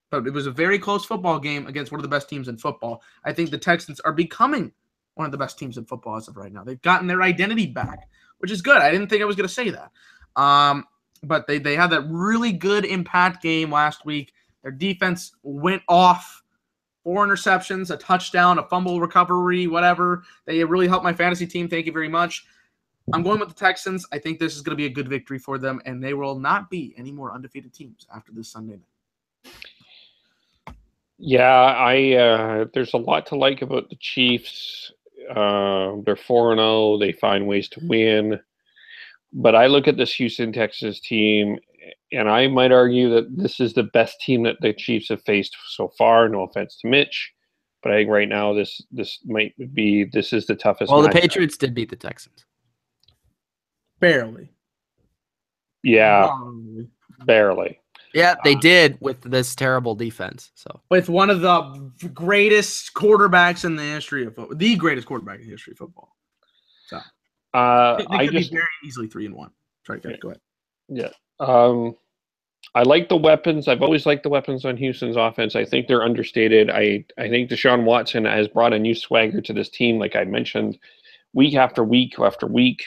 but it was a very close football game against one of the best teams in football. I think the Texans are becoming one of the best teams in football as of right now. They've gotten their identity back, which is good. I didn't think I was going to say that. But they had that really good impact game last week. Their defense went off. 4 interceptions, a touchdown, a fumble recovery, whatever. They really helped my fantasy team. Thank you very much. I'm going with the Texans. I think this is going to be a good victory for them, and they will not be any more undefeated teams after this Sunday night. Yeah, there's a lot to like about the Chiefs. They're 4-0. They find ways to win. But I look at this Houston Texans team, and I might argue that this is the best team that the Chiefs have faced so far. No offense to Mitch, but I think right now this is the toughest. Well, the Patriots did beat the Texans. Barely. Yeah, barely. Yeah, they did with this terrible defense. So with one of the greatest quarterbacks in the history of football, the greatest quarterback in the history of football. So they could be very easily 3-1. Sorry, guys, go ahead. Yeah. I like the weapons. I've always liked the weapons on Houston's offense. I think they're understated. I think Deshaun Watson has brought a new swagger to this team, like I mentioned, week after week after week.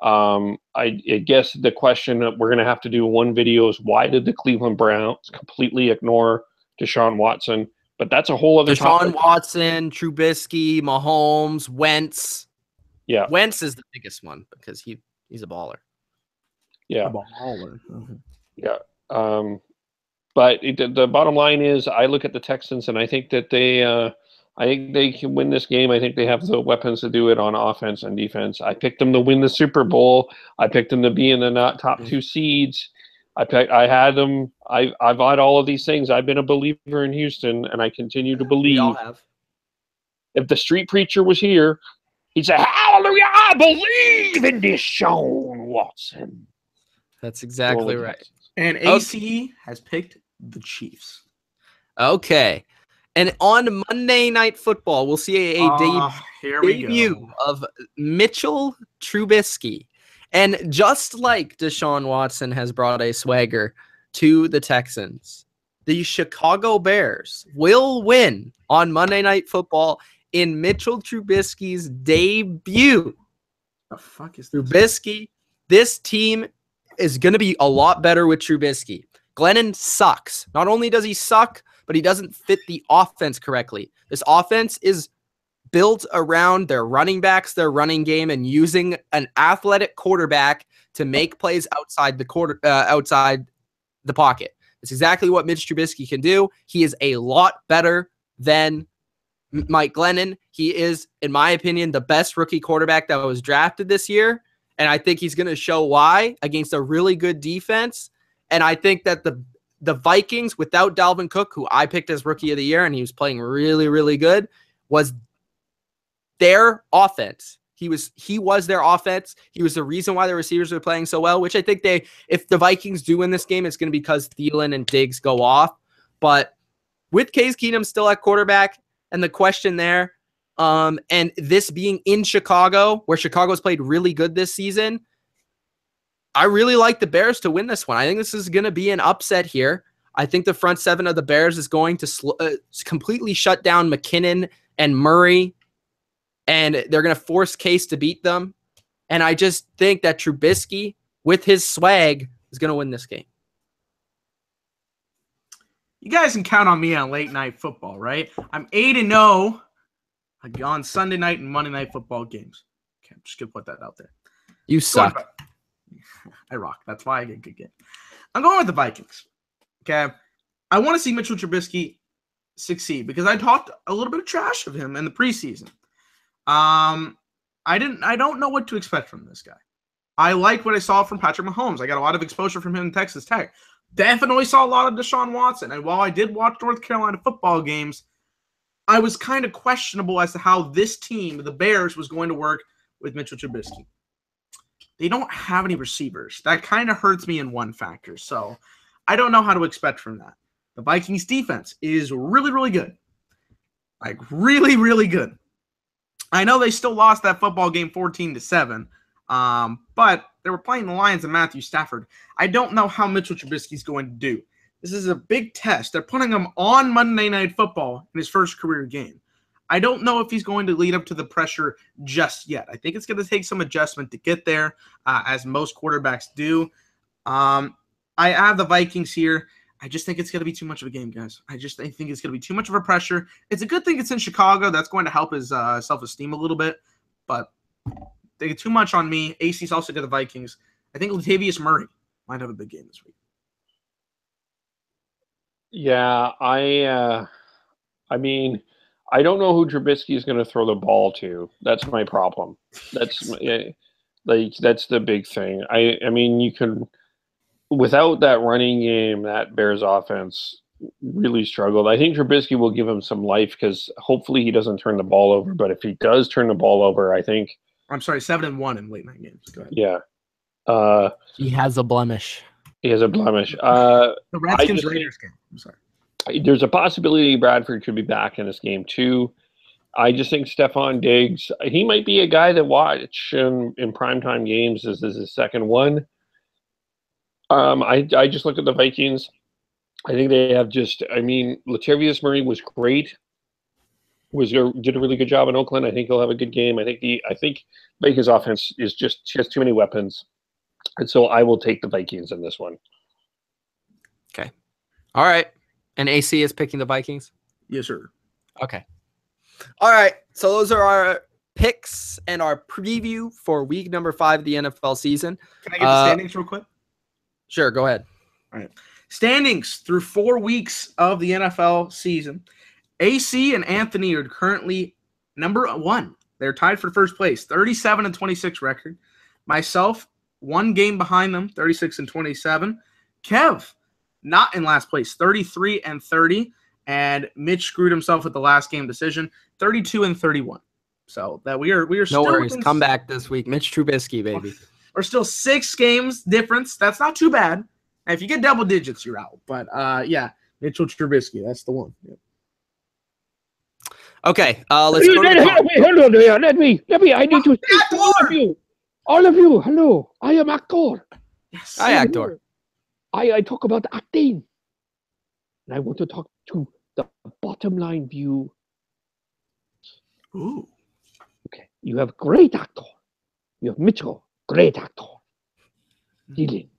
I guess the question that we're going to have to do one video is why did the Cleveland Browns completely ignore Deshaun Watson? But that's a whole other topic. Deshaun Watson, Trubisky, Mahomes, Wentz. Yeah. Wentz is the biggest one because he's a baller. Yeah. A baller. Mm-hmm. Yeah. But the bottom line is I look at the Texans and I think that I think they can win this game. I think they have the weapons to do it on offense and defense. I picked them to win the Super Bowl. I picked them to be in the top 2 seeds. I had them. I've had all of these things. I've been a believer in Houston, and I continue to believe. We all have. If the street preacher was here, he'd say, "Hallelujah! I believe in Deshaun Watson." That's exactly right. And AC has picked the Chiefs. Okay. And on Monday Night Football, we'll see a debut of Mitchell Trubisky. And just like Deshaun Watson has brought a swagger to the Texans, the Chicago Bears will win on Monday Night Football in Mitchell Trubisky's debut. The fuck is this? Trubisky, this team is going to be a lot better with Trubisky. Glennon sucks. Not only does he suck, but he doesn't fit the offense correctly. This offense is built around their running backs, their running game, and using an athletic quarterback to make plays outside the pocket. It's exactly what Mitch Trubisky can do. He is a lot better than Mike Glennon. He is, in my opinion, the best rookie quarterback that was drafted this year. And I think he's going to show why against a really good defense. And I think that the Vikings, without Dalvin Cook, who I picked as Rookie of the Year, and he was playing really, really good, was their offense. He was their offense. He was the reason why the receivers were playing so well, which I think if the Vikings do win this game, it's going to be because Thielen and Diggs go off. But with Case Keenum still at quarterback, and the question there, and this being in Chicago, where Chicago's played really good this season, I really like the Bears to win this one. I think this is going to be an upset here. I think the front seven of the Bears is going to completely shut down McKinnon and Murray, and they're going to force Case to beat them. And I just think that Trubisky, with his swag, is going to win this game. You guys can count on me on late night football, right? I'm 8-0 on Sunday night and Monday night football games. Okay, I'm just going to put that out there. You suck. I rock. That's why I get good game. I'm going with the Vikings. Okay. I want to see Mitchell Trubisky succeed because I talked a little bit of trash of him in the preseason. I don't know what to expect from this guy. I like what I saw from Patrick Mahomes. I got a lot of exposure from him in Texas Tech. Definitely saw a lot of Deshaun Watson. And while I did watch North Carolina football games, I was kind of questionable as to how this team, the Bears, was going to work with Mitchell Trubisky. They don't have any receivers. That kind of hurts me in one factor. So I don't know how to expect from that. The Vikings defense is really, really good. Like really, really good. I know they still lost that football game 14-7. But they were playing the Lions and Matthew Stafford. I don't know how Mitchell Trubisky is going to do. This is a big test. They're putting him on Monday Night Football in his first career game. I don't know if he's going to lead up to the pressure just yet. I think it's going to take some adjustment to get there, as most quarterbacks do. I have the Vikings here. I just think it's going to be too much of a game, guys. I think it's going to be too much of a pressure. It's a good thing it's in Chicago. That's going to help his self-esteem a little bit. But they get too much on me. AC's also got the Vikings. I think Latavius Murray might have a big game this week. Yeah, I mean, I don't know who Trubisky is going to throw the ball to. That's my problem. That's that's the big thing. I mean, you can, without that running game, that Bears offense really struggled. I think Trubisky will give him some life because hopefully he doesn't turn the ball over. But if he does turn the ball over, I think. I'm sorry, 7-1 in late night games. Go ahead. Yeah. He has a blemish. He has a blemish. The Redskins Raiders game. I'm sorry. There's a possibility Bradford could be back in this game too. I just think Stephon Diggs, he might be a guy that watch in primetime games. This is his second one. I just looked at the Vikings. I think they have Latavius Murray was great. Did a really good job in Oakland. I think he'll have a good game. I think Vikings offense she has too many weapons. And so I will take the Vikings in this one. Okay. All right. And AC is picking the Vikings? Yes, sir. Okay. All right. So those are our picks and our preview for week number 5 of the NFL season. Can I get the standings real quick? Sure. Go ahead. All right. Standings through 4 weeks of the NFL season. AC and Anthony are currently number 1. They're tied for first place, 37-26 record. Myself, 1 game behind them, 36-27. Kev, not in last place, 33-30. And Mitch screwed himself with the last game decision, 32-31. So that we are no still worries. Come back this week, Mitch Trubisky, baby. We're still 6 games difference. That's not too bad. And if you get double digits, you're out. But yeah, Mitchell Trubisky, that's the one. Yeah. Okay, let's go. Hello there. Let me. I need to speak to all of you. All of you, hello. I am actor. Yes. Hi, actor. I talk about acting. And I want to talk to the bottom line view. Ooh. Okay. You have great actor. You have Mitchell, great actor. Dylan,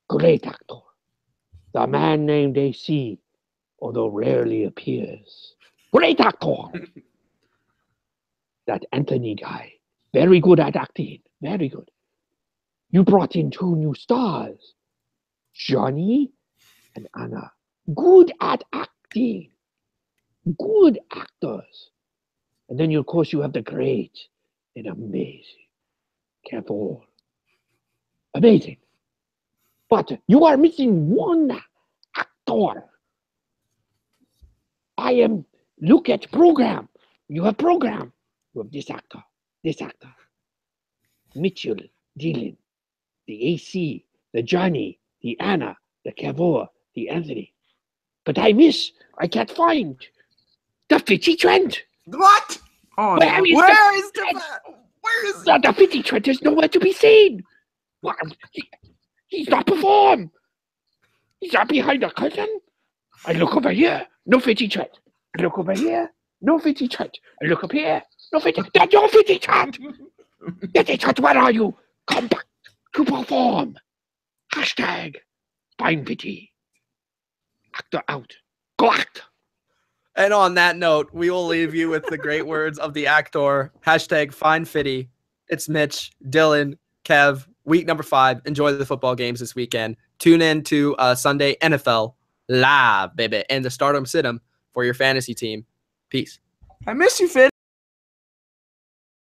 great actor. The man named AC, although rarely appears. Great actor. That Anthony guy, very good at acting. Very good. You brought in 2 new stars, Johnny and Anna. Good at acting. Good actors. And then, of course, you have the great and amazing Careful. Amazing. But you are missing one actor. Look at program. You have program. You have this actor. Mitchell, Dylan, the AC, the Johnny, the Anna, the Cavour, the Anthony. But I can't find the 50 Trent. What? Oh, Where is the 50 Trent? There's nowhere to be seen. What? He's not performed. He's not behind the curtain. I look over here, no 50 Trent. I look over here, no 50 Trent. I look up here, no 50. There's no 50 Trent. 50 Trent, where are you? Come back to perform. Hashtag find pity. Actor out. Go act. And on that note, we will leave you with the great words of the actor. Hashtag find fitty. It's Mitch, Dylan, Kev. Week number 5. Enjoy the football games this weekend. Tune in to Sunday NFL Live, baby. And the start 'em, sit 'em for your fantasy team. Peace. I miss you, Fitty.